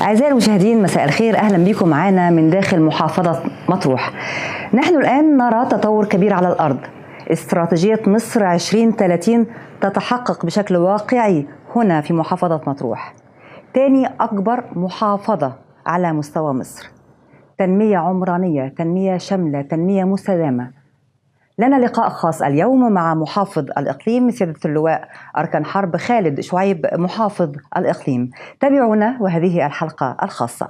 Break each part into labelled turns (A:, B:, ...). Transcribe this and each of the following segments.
A: أعزائي المشاهدين، مساء الخير، أهلا بكم معنا من داخل محافظة مطروح. نحن الآن نرى تطور كبير على الأرض. استراتيجية مصر 2030 تتحقق بشكل واقعي هنا في محافظة مطروح، ثاني أكبر محافظة على مستوى مصر. تنمية عمرانية، تنمية شاملة، تنمية مستدامة. لنا لقاء خاص اليوم مع محافظ الإقليم سيادة اللواء أركان حرب خالد شعيب محافظ الإقليم. تابعونا وهذه الحلقة الخاصة.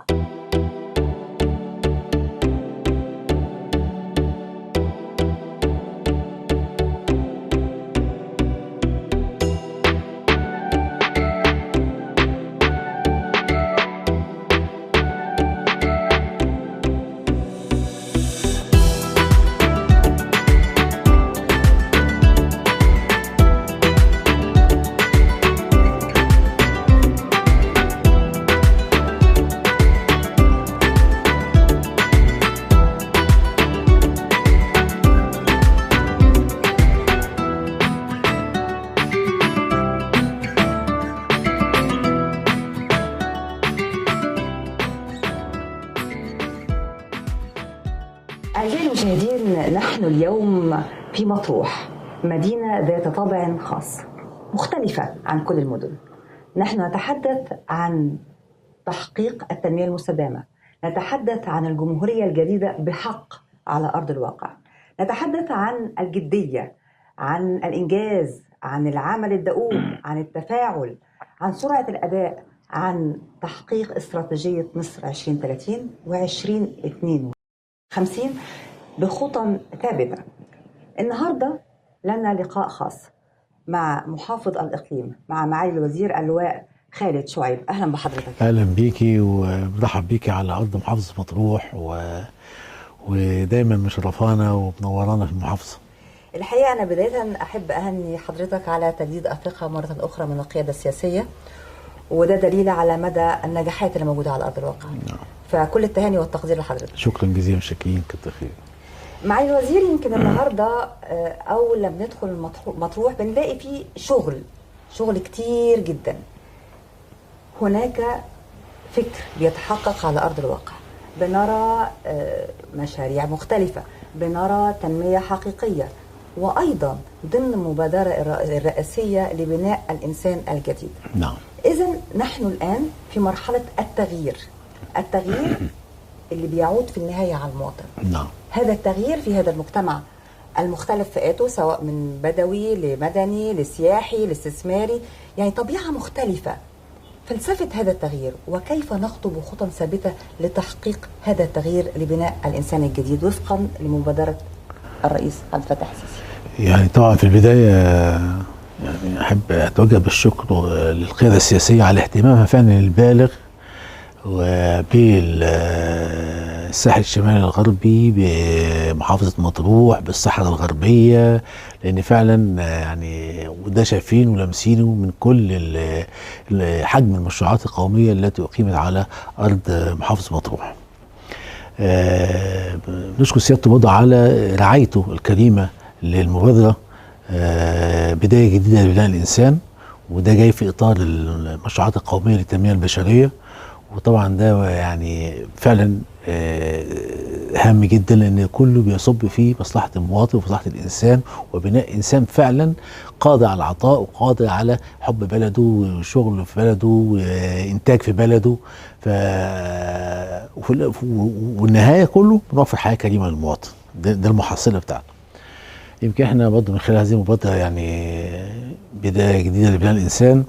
A: أعزائي المشاهدين، نحن اليوم في مطروح، مدينة ذات طابع خاص مختلفة عن كل المدن. نحن نتحدث عن تحقيق التنمية المستدامة، نتحدث عن الجمهورية الجديدة بحق على أرض الواقع، نتحدث عن الجدية، عن الإنجاز، عن العمل الدؤوب، عن التفاعل، عن سرعة الأداء، عن تحقيق استراتيجية مصر 2030 و2052 بخطى ثابتة. النهاردة لنا لقاء خاص مع محافظ الإقليم، مع معالي الوزير اللواء خالد شعيب. أهلا بحضرتك.
B: أهلا بيكي وبرحب بيكي على أرض محافظة مطروح ودايما مشرفانا ومنورانا في المحافظة.
A: الحقيقة أنا بداية أحب أهني حضرتك على تجديد الثقة مرة أخرى من القيادة السياسية، وده دليل على مدى النجاحات اللي موجودة على أرض الواقع. فكل التهاني والتقدير لحضرتك.
B: شكرا جزيلا، شاكرين، كتر خير.
A: معالي الوزير، يمكن النهارده أول لما ندخل مطروح بنلاقي فيه شغل كتير جدا. هناك فكر بيتحقق على أرض الواقع، بنرى مشاريع مختلفة، بنرى تنمية حقيقية، وأيضا ضمن المبادرة الرئاسية لبناء الإنسان الجديد.
B: نعم.
A: إذن نحن الآن في مرحلة التغيير اللي بيعود في النهاية على المواطن.
B: نعم.
A: هذا التغيير في هذا المجتمع المختلف فئاته، سواء من بدوي لمدني لسياحي لاستثماري، يعني طبيعة مختلفة. فلسفة هذا التغيير وكيف نخطو بخطى ثابتة لتحقيق هذا التغيير لبناء الإنسان الجديد وفقا لمبادرة الرئيس عبد الفتاح السيسي.
B: يعني طبعا في البداية يعني أحب أتوجه بالشكر للقيادة السياسية على اهتمامها فعلا البالغ وبالساحل الشمالي الغربي، بمحافظة مطروح، بالصحراء الغربية، لأن فعلا يعني وده شايفينه ولامسينه من كل حجم المشروعات القومية التي أقيمت على أرض محافظة مطروح. نشكر سيادته برضه على رعايته الكريمة للمبادرة بداية جديدة لبناء الإنسان، وده جاي في إطار المشروعات القومية للتنمية البشرية. وطبعا ده يعني فعلا هام جدا، لان كله بيصب في مصلحه المواطن ومصلحه الانسان وبناء انسان فعلا قادر على العطاء وقادر على حب بلده وشغل في بلده وانتاج في بلده. والنهايه كله بنوفر حياه كريمه للمواطن. ده المحصله بتاعته. يمكن احنا برضه من خلال هذه المبادره يعني بدايه جديده لبناء الانسان،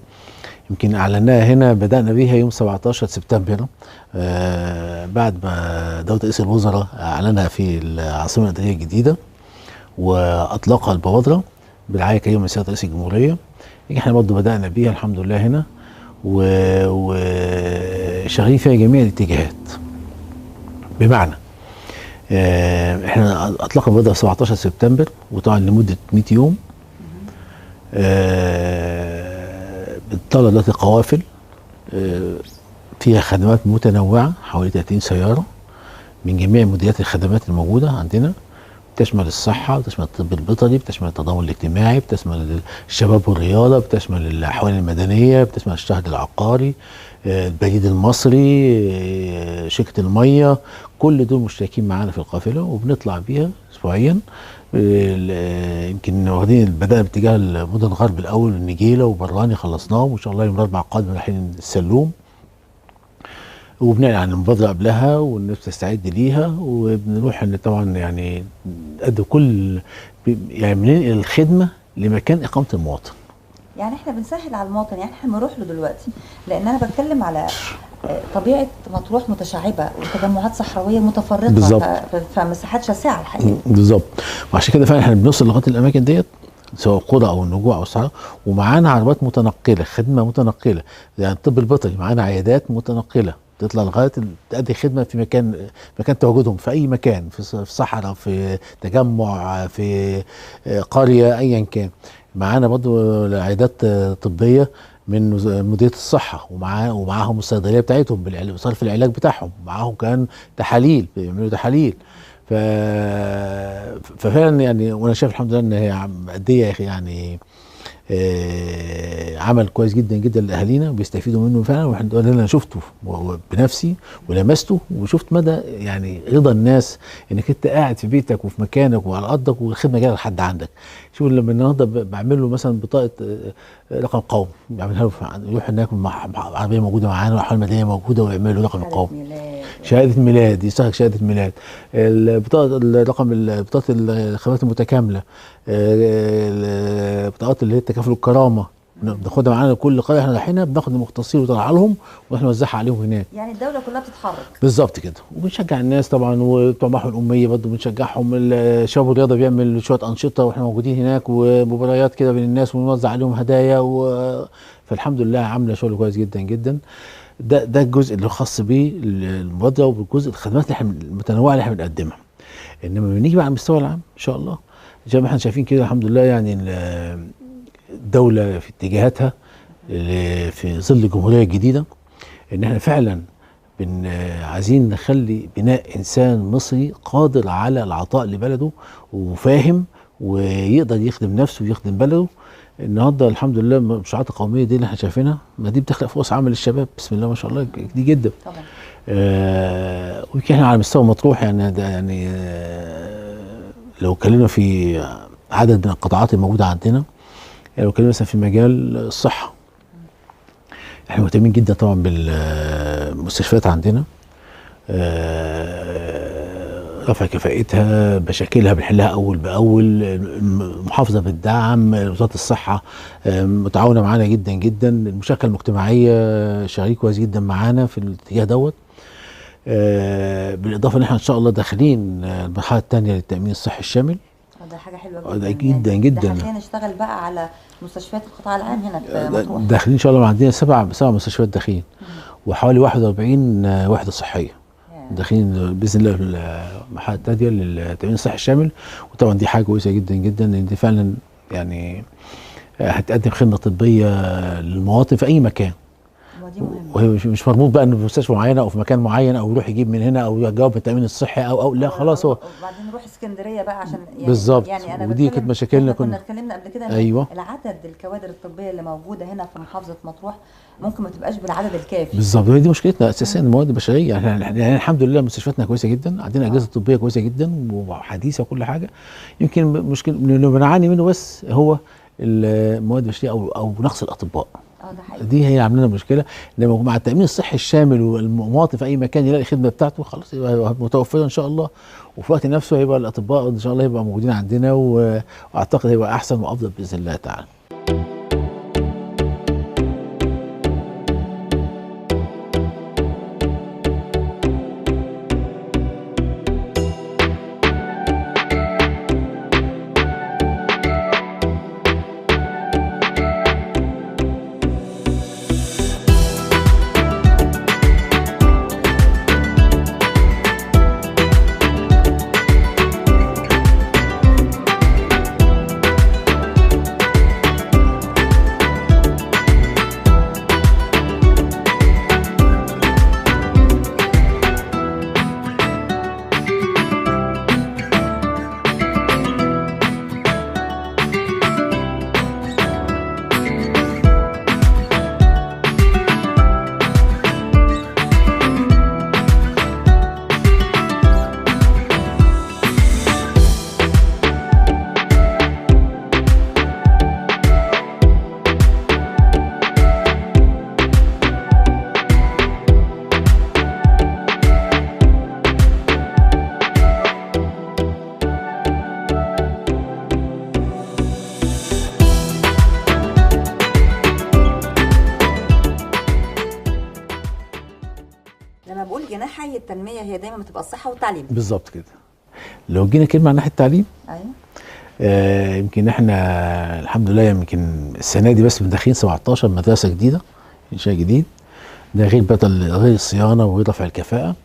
B: يمكن اعلناها هنا، بدانا بيها يوم 17 سبتمبر بعد ما دوله رئيس الوزراء اعلنها في العاصمه الاداريه الجديده واطلقها المبادره برعايه كريمه من سياده رئيس الجمهوريه. احنا برضه بدانا بيها الحمد لله هنا وشغالين فيها جميع الاتجاهات. بمعنى احنا اطلقنا المبادره 17 سبتمبر وطبعا لمده 100 يوم. بتطلع دلوقتي قوافل فيها خدمات متنوعة، حوالي 30 سيارة من جميع مديريات الخدمات الموجودة عندنا، بتشمل الصحه، بتشمل الطب البيطري، بتشمل التضامن الاجتماعي، بتشمل الشباب والرياضه، بتشمل الاحوال المدنيه، بتشمل الشهر العقاري، البريد المصري، شركه الميه. كل دول مشتركين معانا في القافله وبنطلع بيها اسبوعيا. يمكن واخدين بدأنا باتجاه المدن الغرب الاول، النجيله وبراني خلصناهم، وان شاء الله يوم الاربعاء القادم رايحين السلوم، وبنعلن عن المبادره قبلها والناس تستعد ليها، وبنروح ان طبعا يعني نقدم كل يعني بننقل الخدمه لمكان اقامه المواطن.
A: يعني احنا بنسهل على المواطن، يعني احنا بنروح له دلوقتي، لان انا بتكلم على طبيعه مطروح متشعبه وتجمعات صحراويه متفرقه
B: بالظبط،
A: فمساحات شاسعه الحقيقه.
B: بالظبط، وعشان كده فعلا احنا بنوصل لغايه الاماكن ديت سواء قرى او النجوع او الصحراء، ومعانا عربات متنقله، خدمه متنقله، يعني الطب البيطري معانا عيادات متنقله تطلع لغايه تأدي خدمه في مكان تواجدهم، في اي مكان، في صحراء، في تجمع، في قريه، ايا كان. معانا برضه عيادات طبيه من مديريه الصحه، ومعاهم الصيدليه بتاعتهم بصرف العلاج بتاعهم، معاهم كمان تحاليل، بيعملوا تحاليل. ففعلا يعني وانا شايف الحمد لله ان هي مأديه يا اخي، يعني عمل كويس جدا جدا لاهالينا وبيستفيدوا منه فعلا. واحنا انا شفته بنفسي ولمسته وشفت مدى يعني رضا الناس انك انت قاعد في بيتك وفي مكانك وعلى ارضك والخدمه جايه لحد عندك. شوف لما النهارده بعمل له مثلا بطاقه رقم قومي، بعملها له يروح هناك عربيه موجوده معانا والاحوال المدنيه موجوده ويعمل له رقم قومي، شهاده ميلاد، يستخرج شهاده ميلاد، بطاقه الخدمات المتكامله، البطاقات اللي هي تكافل الكرامه بناخدها معانا لكل قريه احنا رايحينها، بناخد المختصين وطلع لهم واحنا نوزعها عليهم هناك.
A: يعني الدوله كلها بتتحرك
B: بالظبط كده، وبنشجع الناس طبعا، وبتوع محو الاميه برضه بنشجعهم. الشباب الرياضه بيعمل شويه انشطه واحنا موجودين هناك، ومباريات كده بين الناس ونوزع عليهم هدايا فالحمد لله عامله شغل كويس جدا جدا. ده الجزء اللي خاص بيه المبادره، وبالجزء الخدمات المتنوعه اللي احنا بنقدمها. انما بنيجي بقى على المستوى العام ان شاء الله زي ما احنا شايفين كده الحمد لله، يعني الدوله في اتجاهاتها في ظل الجمهوريه الجديده ان احنا فعلا عايزين نخلي بناء انسان مصري قادر على العطاء لبلده وفاهم ويقدر يخدم نفسه ويخدم بلده. النهارده الحمد لله المشروعات القوميه دي اللي احنا شايفينها، ما دي بتخلق فرص عمل للشباب بسم الله ما شاء الله دي جدا
A: طبعا.
B: ويمكن احنا على مستوى مطروح يعني ده يعني لو اتكلمنا في عدد من القطاعات الموجوده عندنا، يعني لو اتكلمنا مثلا في مجال الصحه احنا مهتمين جدا طبعا بالمستشفيات عندنا، رفع كفاءتها، مشاكلها بنحلها اول باول، المحافظه بالدعم، وزاره الصحه متعاونه معانا جدا جدا، المشاركه المجتمعيه شغالين كويس جدا معانا في الاتجاه دوت. بالاضافه ان احنا ان شاء الله داخلين المرحله الثانيه للتامين الصحي الشامل.
A: ده حاجه حلوه
B: جدا
A: جدا
B: جدا.
A: ده خلينا نشتغل بقى على مستشفيات القطاع العام هنا في مطروح.
B: داخلين ان شاء الله عندنا سبع مستشفيات داخلين وحوالي 41 وحده صحيه داخلين باذن الله في المرحله الثانيه للتامين الصحي الشامل. وطبعا دي حاجه كويسه جدا جدا لان دي فعلا يعني هتقدم خدمه طبيه للمواطن في اي مكان، وهي مش مربوط بقى انه في مستشفى معينه او في مكان معين او يروح يجيب من هنا او يجاوب من التامين الصحي او لا خلاص هو
A: وبعدين نروح اسكندريه بقى عشان يعني
B: بالظبط.
A: يعني انا
B: ودي كانت مشاكلنا،
A: كنا اتكلمنا قبل كده
B: ايوه
A: العدد الكوادر الطبيه اللي موجوده هنا في محافظه مطروح ممكن ما تبقاش بالعدد الكافي.
B: بالظبط، دي مشكلتنا اساسا المواد البشريه. يعني الحمد لله مستشفياتنا كويسه جدا، عندنا اجهزه طبيه كويسه جدا وحديثه وكل حاجه. يمكن مشكله اللي بنعاني منه بس هو المواد البشريه او نقص الاطباء. دي هي عامله لنا مشكله. لما مع التامين الصحي الشامل والمواطن في اي مكان يلاقي الخدمه بتاعته خلاص يبقى متوفره ان شاء الله، وفي وقت نفسه هيبقى الاطباء ان شاء الله يبقى موجودين عندنا، واعتقد هيبقى احسن وافضل باذن الله تعالى.
A: لما بقول جناح حي التنميه هي دايما بتبقى الصحه والتعليم.
B: بالظبط كده. لو جينا كلمه عن ناحيه التعليم،
A: ايوه،
B: يمكن احنا الحمد لله يمكن السنه دي بس مدخلين 17 مدرسه جديده، انشاء جديد، ده غير غير الصيانه وغير رفع الكفاءه.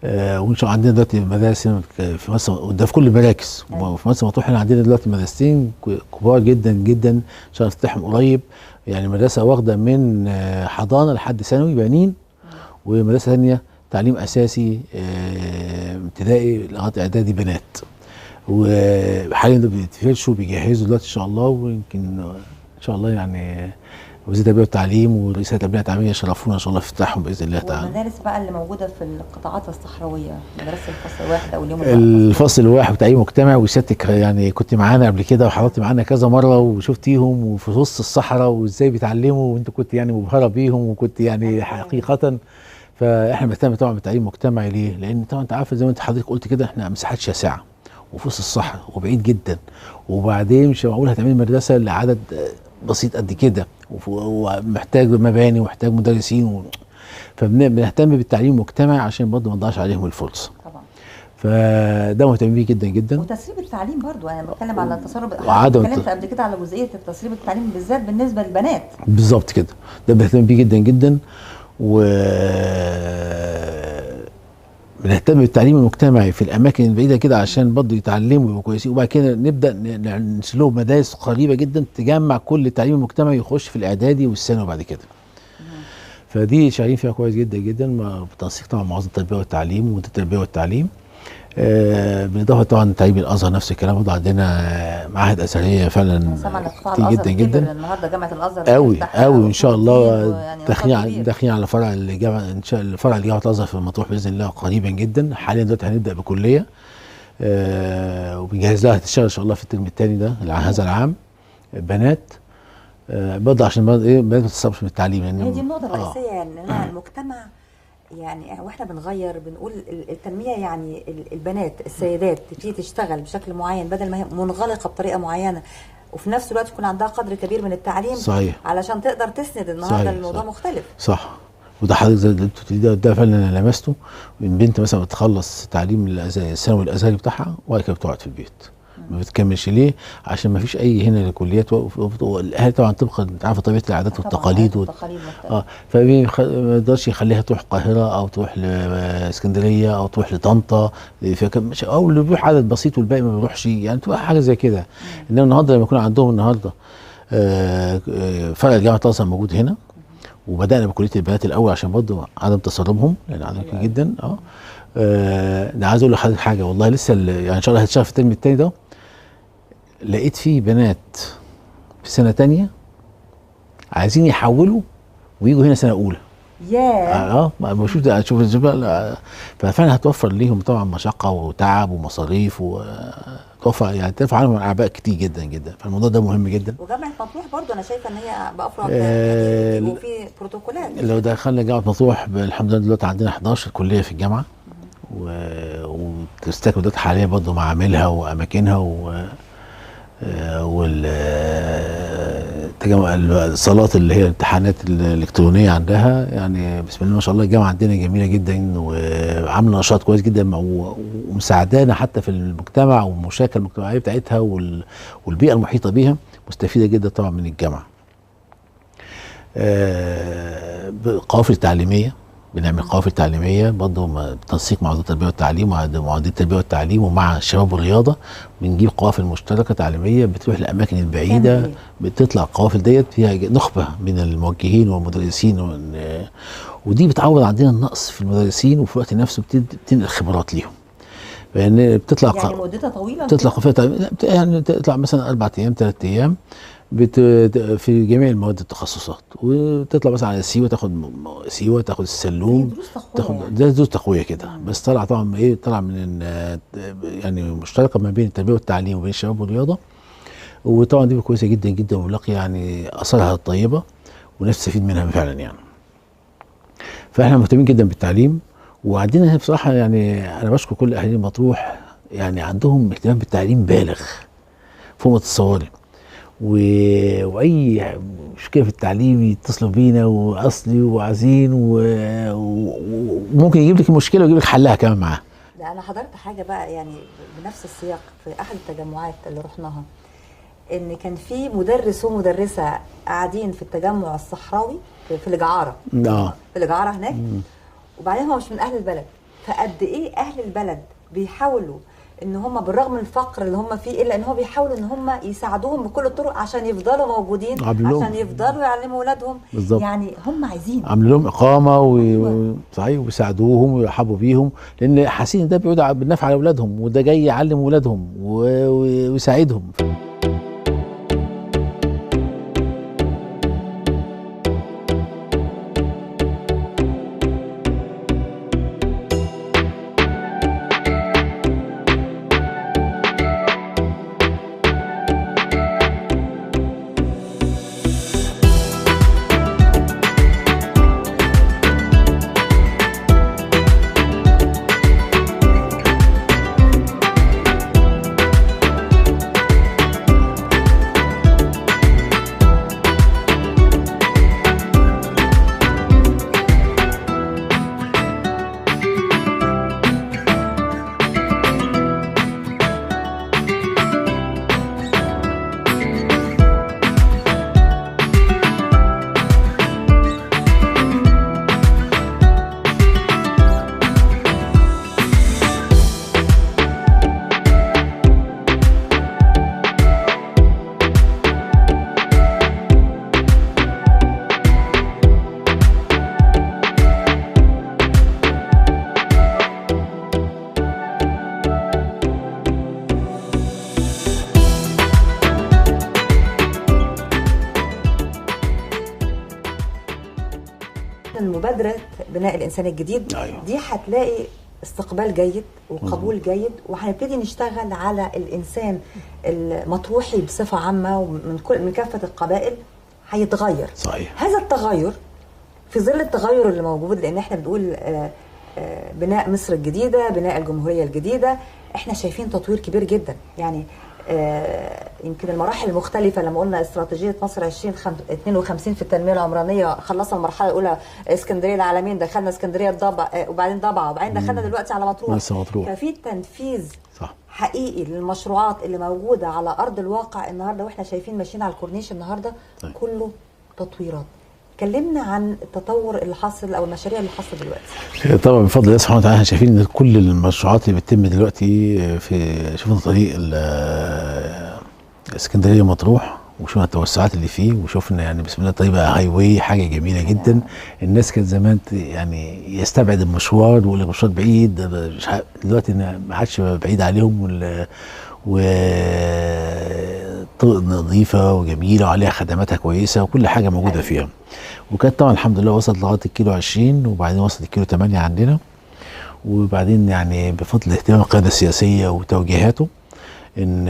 B: وان شاء الله عندنا دلوقتي مدارس في مصر، وده في كل المراكز. وفي مرسى مطروح احنا عندنا دلوقتي مدرستين كبار جدا جدا ان شاء الله نفتحهم قريب. يعني مدرسه واخده من حضانه لحد ثانوي بنين، ومدرسه ثانيه تعليم اساسي ابتدائي لغايه اعدادي بنات. وحاليا بيتفرشوا بيجهزوا دلوقتي ان شاء الله، ويمكن ان شاء الله يعني وزير التربيه والتعليم ورئيس التربيه والتعليم يشرفونا ان شاء الله في افتتاحهم باذن الله تعالى.
A: والمدارس بقى اللي موجوده في القطاعات الصحراويه، مدرسه الفصل الواحد او اليوم
B: الفصل الواحد وتعليم مجتمعي، وسيادتك يعني كنت معانا قبل كده وحضرتي معانا كذا مره وشفتيهم وفي وسط الصحراء وازاي بيتعلموا، وانت كنت يعني مبهره بيهم وكنت يعني حقيقه. فاحنا بنهتم طبعا بالتعليم المجتمعي. ليه؟ لان طبعا انت عارفه زي ما انت حضرتك قلت كده احنا مساحات شاسعه وفي وسط الصحراء وبعيد جدا، وبعدين مش معقول هتعملي مدرسه لعدد بسيط قد كده، ومحتاج مباني ومحتاج مدرسين فبنهتم بالتعليم المجتمعي عشان برضه ما نضيعش عليهم الفرصه.
A: طبعا.
B: فده مهتم بيه جدا جدا.
A: وتسريب التعليم برضه، انا بتكلم على التسرب.
B: وعدم
A: اتكلمت قبل كده على جزئيه التسريب التعليم بالذات بالنسبه للبنات.
B: بالظبط كده، ده بنهتم بيه جدا جدا. و بنهتم بالتعليم المجتمعي في الاماكن البعيده كده عشان برضه يتعلموا ويبقوا كويسين، وبعد كده نبدا ننشئ لهم مدارس قريبه جدا تجمع كل التعليم المجتمعي يخش في الاعدادي والثانوي بعد كده. فدي شغالين فيها كويس جدا جدا بتنسيق طبعا مع وزاره التربيه والتعليم ومديريه التربيه والتعليم. بالاضافه طبعا تعليم الازهر نفس الكلام، برضه عندنا معاهد ازهريه فعلا كتير جدا جدا.
A: النهارده جامعه الازهر
B: قوي قوي ان شاء الله داخلين على فرع الجامعه ان شاء الله، فرع جامعه الازهر في مطروح باذن الله قريبا جدا. حاليا دلوقتي هنبدا بكليه وبنجهز لها تشتغل ان شاء الله في الترم الثاني ده هذا العام بنات. برضه عشان ايه البنات ما تتصابش من التعليم،
A: يعني هي دي النقطه الرئيسيه. يعني المجتمع يعني واحنا بنغير بنقول التنميه، يعني البنات السيدات تبتدي تشتغل بشكل معين بدل ما هي منغلقه بطريقه معينه، وفي نفس الوقت يكون عندها قدر كبير من التعليم.
B: صحيح.
A: علشان تقدر تسند النهارده. الموضوع صحيح. مختلف. صح.
B: وده حضرتك زي اللي بتقوليه ده فعلا انا لمسته. بنت مثلا بتخلص تعليم الثانوي الازهري بتاعها وبعد كده بتقعد في البيت ما بتكملش. ليه؟ عشان ما فيش اي هنا لكليات، والاهالي طبعا طبقا انت عارفه طبيعه العادات والتقاليد فما يقدرش يخليها تروح القاهره او تروح لاسكندريه او تروح لطنطا او اللي بيروح عدد بسيط والباقي ما بيروحش، يعني تبقى حاجه زي كده. انما النهارده لما يكون عندهم النهارده فرع جامعه الازهر موجود هنا، وبدانا بكليه البنات الاول عشان برضه عدم تسربهم لان عدد كبير جدا. انا عايز اقول لحضرتك حاجه والله لسه يعني ان شاء الله هتشتغل في الترم الثاني ده. لقيت فيه بنات في سنه ثانيه عايزين يحولوا ويجوا هنا سنه اولى. بشوف ده ففعلا هتوفر ليهم طبعا مشقه وتعب ومصاريف وتوفر يعني ترفع عنهم اعباء كتير جدا جدا. فالموضوع ده مهم جدا.
A: وجامعه مطروح برضه انا شايفه ان هي بافرع وفي بروتوكولات.
B: لو دخلنا جامعه مطروح الحمد لله دلوقتي عندنا 11 كليه في الجامعه وتستكمل دلوقتي حاليا برضه معاملها واماكنها الصالات اللي هي الامتحانات الالكترونيه عندها. يعني بسم الله ما شاء الله الجامعه عندنا جميله جدا وعامله نشاط كويس جدا ومساعدانا حتى في المجتمع والمشاركه المجتمعيه بتاعتها والبيئه المحيطه بيها مستفيده جدا طبعا من الجامعه. قوافل تعليميه، بنعمل قوافل تعليميه برضه بتنسيق مع وزاره التربيه والتعليم ومعهديه التربيه والتعليم ومع الشباب والرياضه. بنجيب قوافل مشتركه تعليميه بتروح الاماكن البعيده، بتطلع القوافل ديت فيها نخبه من الموجهين والمدرسين ودي بتعوض عندنا النقص في المدرسين وفي الوقت نفسه بتنقل خبرات ليهم. لان بتطلع
A: يعني مدتها طويله،
B: بتطلع قوافل يعني تطلع مثلا 4 ايام 3 ايام في جميع المواد التخصصات، وتطلع مثلا على سيوه تاخد السلوم، تاخد دروس تقويه كده. بس طلع طبعا طلع من يعني مشتركه ما بين التربيه والتعليم وبين الشباب والرياضه. وطبعا دي كويسه جدا جدا ولاقي يعني اثارها الطيبه وناس تستفيد منها فعلا يعني. فاحنا مهتمين جدا بالتعليم. وعندنا بصراحه يعني انا بشكر كل اهالي مطروح، يعني عندهم اهتمام بالتعليم بالغ فوق ما تتصوري. واي مشكله في التعليم يتصلوا بينا واصلي وعايزين ممكن يجيب لك المشكله ويجيب لك حلها كمان معاه.
A: ده انا حضرت حاجه بقى يعني بنفس السياق في احد التجمعات اللي رحناها، ان كان في مدرس ومدرسه قاعدين في التجمع الصحراوي في الجعاره. في الجعاره هناك. وبعدين هو مش من اهل البلد، فقد ايه اهل البلد بيحاولوا ان هم بالرغم من الفقر اللي هم فيه الا ان هم بيحاولوا ان هم يساعدوهم بكل الطرق عشان يفضلوا موجودين، عشان يفضلوا يعلموا اولادهم. يعني هم عايزين
B: عاملين لهم اقامه صحيح، ويساعدوهم ويرحبوا بيهم، لان حاسين ده بيعود بالنفع على اولادهم، وده جاي يعلم اولادهم ويساعدهم.
A: مبادرة بناء الإنسان الجديد.
B: أيوة.
A: دي هتلاقي استقبال جيد وقبول جيد، وهنبتدي نشتغل على الإنسان المطروحي بصفة عامة من كافة القبائل هيتغير.
B: صحيح.
A: هذا التغير في ظل التغير اللي موجود، لأن احنا بنقول بناء مصر الجديدة، بناء الجمهورية الجديدة، احنا شايفين تطوير كبير جدا. يعني يمكن المراحل المختلفة لما قلنا استراتيجية مصر 2052 في التنمية العمرانية، خلصنا المرحلة الأولى اسكندرية العالمين، دخلنا اسكندرية الضبع وبعدين ضبعة، وبعدين دخلنا دلوقتي على مطروح. ففي تنفيذ
B: صح.
A: حقيقي للمشروعات اللي موجودة على أرض الواقع النهاردة، واحنا شايفين ماشيين على الكورنيش النهاردة. طيب. كله تطويرات. كلمنا عن التطور اللي حاصل او المشاريع اللي حاصله دلوقتي.
B: طبعا بفضل الله سبحانه وتعالى احنا شايفين ان كل المشروعات اللي بتتم دلوقتي شفنا طريق اسكندريه مطروح، وشفنا التوسعات اللي فيه، وشفنا يعني بسم الله الطريق بقى هاي واي، حاجه جميله جدا. الناس كانت زمان يعني يستبعد المشوار ويقول المشوار بعيد، دلوقتي ما عادش بعيد عليهم، طرق نظيفه وجميله وعليها خدماتها كويسه وكل حاجه موجوده فيها. وكانت طبعا الحمد لله وصلت لغايه الكيلو 20، وبعدين وصلت الكيلو 8 عندنا. وبعدين يعني بفضل اهتمام القياده السياسيه وتوجيهاته ان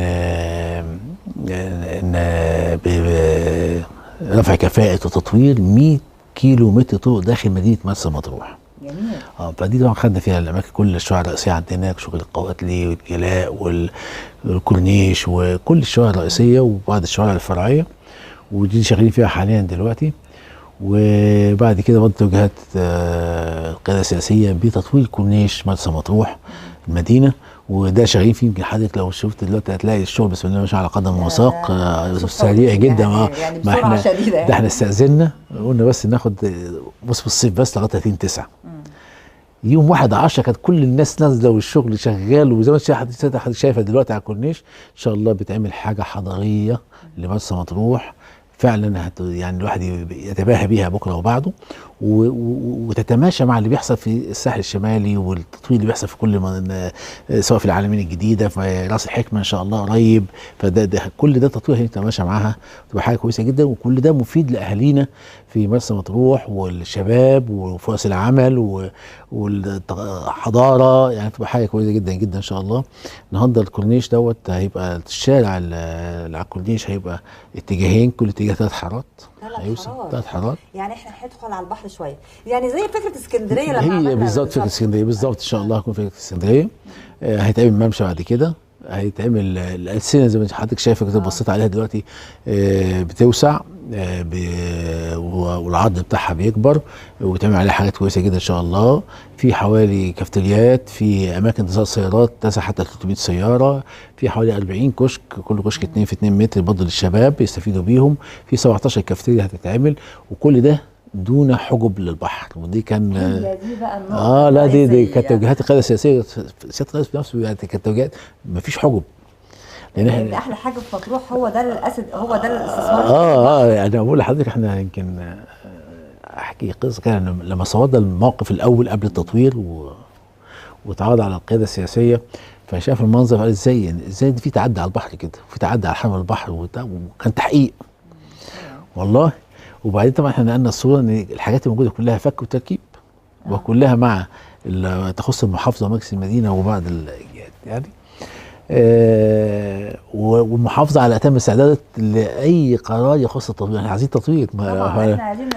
B: رفع كفاءه وتطوير 100 كيلو متر طرق داخل مدينه مرسى مطروح.
A: جميل.
B: فدي طبعا خدنا فيها الاماكن، كل الشوارع الرئيسيه عندنا، شغل القواتلي والجلاء والكورنيش وكل الشوارع الرئيسيه وبعض الشوارع الفرعيه، ودي شغالين فيها حاليا دلوقتي. وبعد كده برضه توجيهات القياده السياسيه بتطوير كورنيش مرسى مطروح المدينه، وده شغالين فيه. يمكن حضرتك لو شفت دلوقتي هتلاقي الشغل بسم الله ما شاء الله على قدم وساق، سريع جدا.
A: يعني ما احنا شديدة يعني.
B: ده احنا استاذنا قلنا بس ناخد بص في الصيف بس لغايه 30/9. يوم 1/10 كانت كل الناس نازله والشغل شغال، وزي ما حضرتك شايفه دلوقتي على الكورنيش ان شاء الله بتعمل حاجه حضاريه لمرسى مطروح فعلا، يعني الواحد يتباهى بيها بكره وبعده، وتتماشى مع اللي بيحصل في الساحل الشمالي والتطوير اللي بيحصل في كل سواء في العالمين الجديده، في راس الحكمه ان شاء الله قريب. فده كل ده تطوير هيتماشى معاها، تبقى حاجه كويسه جدا، وكل ده مفيد لاهالينا في مرسى مطروح والشباب وفرص العمل والحضاره، يعني تبقى حاجه كويسه جدا جدا ان شاء الله. النهارده الكورنيش دوت هيبقى الشارع اللي على الكورنيش هيبقى اتجاهين، كل اتجاه 3 حارات. 3 حارات.
A: يعني احنا هندخل على البحر شويه، يعني زي فكره اسكندريه لما
B: هي بالظبط فكره اسكندريه بالظبط. ان شاء الله هتكون فكره اسكندريه. هيتعمل ممشى بعد كده هيتعمل الألسنة زي ما حضرتك شايفة كده، بصيت عليها دلوقتي بتوسع، والعرض بتاعها بيكبر، وتعمل عليها حاجات كويسه جدا ان شاء الله. في حوالي كافتريات، في اماكن انتظار سيارات تسع حتى 300 سياره، في حوالي 40 كشك، كل كشك 2 في 2 متر برضه للشباب يستفيدوا بيهم، في 17 كافتريا هتتعمل، وكل ده دون حجب للبحر. ودي كان
A: دي بقى النقطه
B: لا دي كانت توجيهات القياده السياسيه، سياده الرئيس بنفسه يعني كانت توجيهات مفيش حجب.
A: لان احلى حاجه في مطروح هو ده الاسد، هو ده الاستثمار.
B: انا بقول لحضرتك احنا يمكن احكي قصه كده لما صعدنا الموقف الاول قبل التطوير واتعرض على القياده السياسيه، فشاف المنظر قال ازاي في تعدي على البحر كده، في تعدي على حمل البحر، وكان تحقيق والله. وبعدين طبعا احنا نقلنا الصوره ان الحاجات الموجوده كلها فك وتركيب، وكلها مع تخص المحافظه ومجلس المدينه وبعض الجهات يعني، والمحافظه على اتم استعداد لاي قرار يخص التطوير. احنا عايزين تطوير،
A: احنا عايزين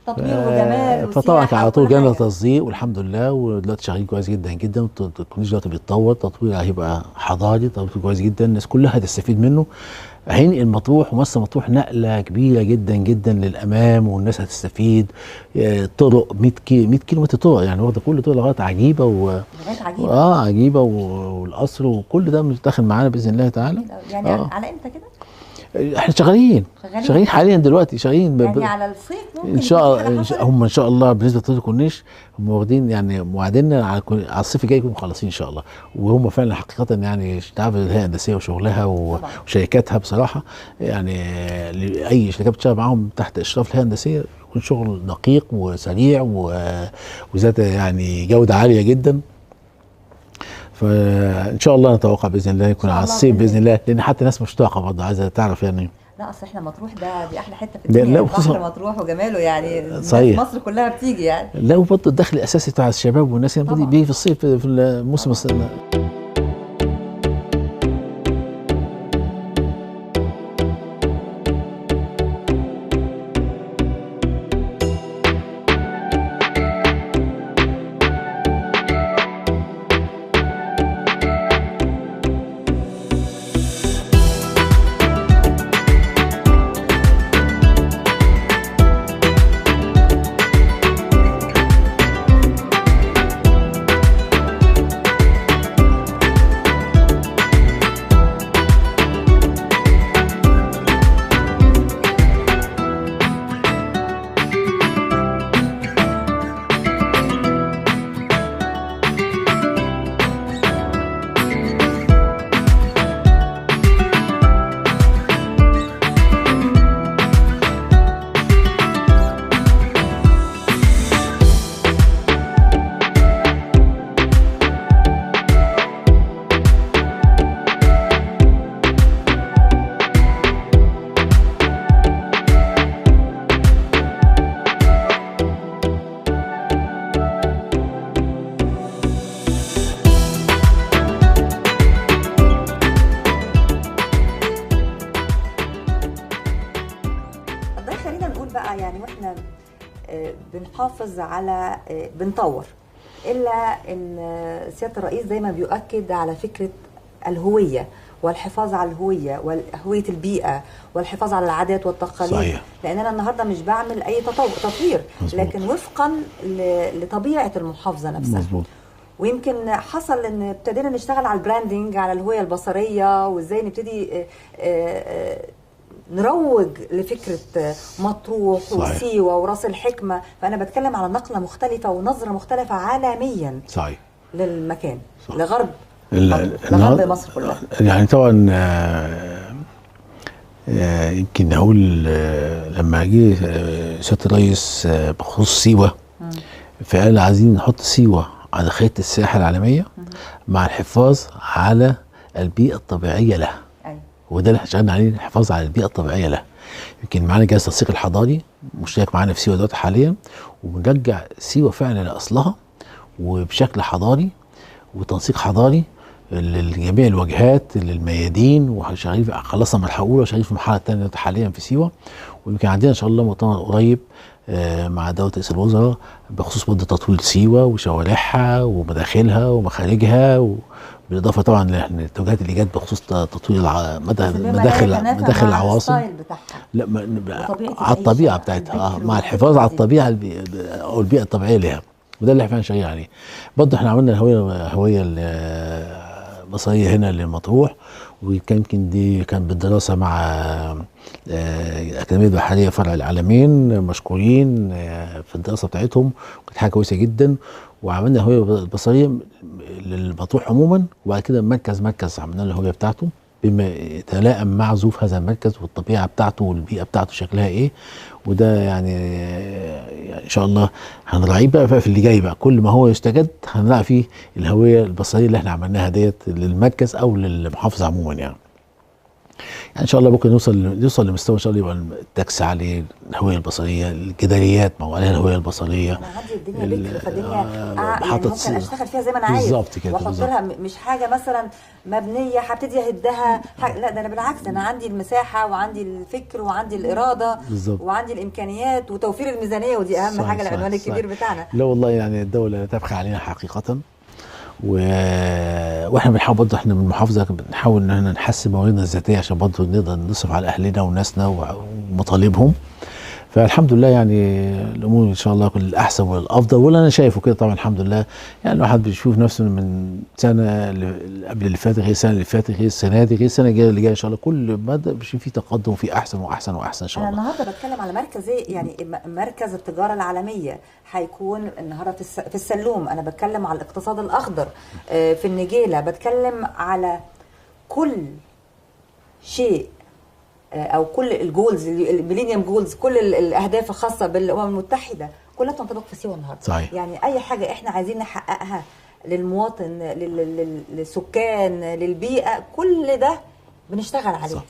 A: تطوير وجمال،
B: فطبعا كان على طول جالنا تصديق والحمد لله، ودلوقتي شغالين كويس جدا جدا. الكورنيش دلوقتي بيتطور، تطوير هيبقى حضاري، تطوير كويس جدا، الناس كلها هتستفيد منه. هينقل مطروح ومصر مطروح نقله كبيره جدا جدا للامام، والناس هتستفيد. طرق 100 كيلو متر طرق، يعني واخده كل طرق لغايه عجيبه
A: لغايه عجيبه
B: عجيبه والقصر، وكل ده داخل معانا باذن الله تعالى.
A: يعني على امتى كده؟
B: احنا شغالين حاليا دلوقتي، شغالين
A: يعني على الصيف ممكن
B: ان شاء الله. هم ان شاء الله بالنسبه لتطوير الكورنيش هم واخدين يعني موعديننا على الصيف الجاي يكونوا مخلصين ان شاء الله. وهم فعلا حقيقه يعني تعب الهيئه الهندسيه وشغلها وشركاتها بصراحه، يعني اي شركات بتشتغل معاهم تحت اشراف الهيئه الهندسيه يكون شغل دقيق وسريع وذات يعني جوده عاليه جدا. فان شاء الله نتوقع باذن الله يكون على الصيف باذن الله، لان حتى ناس مشتاقه برضه عايزه تعرف يعني.
A: لا اصل احنا مطروح دي احلى حته في الدنيا، بحر مطروح وجماله يعني
B: صحيح.
A: مصر كلها بتيجي يعني.
B: لا وبرضه الدخل الاساسي بتاع الشباب والناس يعني بيجي في الصيف في الموسم
A: يعني واحنا بنحافظ على بنطور، الا ان سياده الرئيس دايما بيؤكد على فكره الهويه والحفاظ على الهويه وهويه البيئه والحفاظ على العادات والتقاليد.
B: صحيح.
A: لان انا النهارده مش بعمل اي تطوير، لكن وفقا لطبيعه المحافظه نفسها.
B: مظبوط.
A: ويمكن حصل ان ابتدينا نشتغل على البراندنج، على الهويه البصريه، وازاي نبتدي نروج لفكره مطروح وسيوه وراس الحكمه. فانا بتكلم على نقله مختلفه ونظره مختلفه عالميا
B: صحيح
A: للمكان.
B: صح.
A: لغرب مصر كلها.
B: يعني طبعا يمكن نقول لما جه سياده الرئيس بخصوص سيوه، فقال عايزين نحط سيوه على خريطه السياحه العالميه مع الحفاظ على البيئه الطبيعيه لها. وده اللي احنا شغالين عليه، الحفاظ على البيئه الطبيعيه لها. يمكن معانا جهاز التنسيق الحضاري مشترك معانا في سيوه دلوقتي حاليا، وبنرجع سيوه فعلا لاصلها وبشكل حضاري وتنسيق حضاري لجميع الواجهات للميادين. وشغالين خلصنا مرحله اولى وشغالين في المرحله الثانيه حاليا في سيوه. ويمكن عندنا ان شاء الله مؤتمر قريب مع دوله رئيس الوزراء بخصوص برضه تطوير سيوه وشوارعها ومداخلها ومخارجها بالاضافه طبعا لتوجيهات الايجاد بخصوص تطوير مداخل العواصم. لا على الطبيعه بتاعتها، مع الحفاظ على الطبيعه او البيئه الطبيعيه لها، وده اللي احنا شغالين عليه. برضه احنا عملنا الهويه البصريه هنا لمطروح، وكان يمكن دي كان بالدراسه مع الاكاديميه البحريه فرع العلمين، مشكورين في الدراسه بتاعتهم، كانت حاجه كويسه جدا. وعملنا الهويه البصريه للمطروح عموما، وبعد كده مركز عملنا له الهويه بتاعته بما يتلائم مع ظروف هذا المركز والطبيعه بتاعته والبيئه بتاعته شكلها ايه. وده يعني ان شاء الله هنراعيه بقى في اللي جاي بقى، كل ما هو يستجد هنراعي فيه الهويه البصريه اللي احنا عملناها ديت للمركز او للمحافظه عموما يعني ان شاء الله بكره نوصل لمستوى ان شاء الله يبقى التاكسي عليه الهويه البصريه، الجداريات ما هو عليها الهويه البصريه.
A: انا عندي الدنيا بكر، فالدنيا يعني ممكن اشتغل فيها زي ما انا عايز
B: بالظبط كده،
A: واحط لها مش حاجه مثلا مبنيه هبتدي اهدها لا، ده انا بالعكس، ده انا عندي المساحه وعندي الفكر وعندي الاراده بالزبط. وعندي الامكانيات وتوفير الميزانيه، ودي اهم حاجه، العنوان الكبير بتاعنا.
B: لا والله يعني الدوله لا تبخل علينا حقيقه، واحنا بنحاول برضه، احنا من المحافظه بنحاول ان احنا نحسن مواردنا الذاتيه عشان برضه نقدر نصرف على اهلنا وناسنا ومطالبهم. فالحمد لله يعني الامور ان شاء الله كل الاحسن والافضل، واللي انا شايفه كده طبعا الحمد لله. يعني الواحد بيشوف نفسه من سنه قبل اللي فاتت غير السنه اللي فاتت غير السنه دي غير السنه الجايه اللي جايه ان شاء الله، كل مدى بيشوف في تقدم وفي احسن واحسن واحسن ان شاء الله.
A: انا النهارده بتكلم على مركز يعني مركز التجاره العالميه هيكون النهارده في السلوم، انا بتكلم على الاقتصاد الاخضر في النجيله، بتكلم على كل شيء او كل الجولز، الميلينيوم جولز، كل الاهداف الخاصه بالامم المتحده كلها تنطبق في سيوه النهارده.
B: صحيح.
A: يعني اي حاجه احنا عايزين نحققها للمواطن، للسكان، للبيئه، كل ده بنشتغل عليه. صح.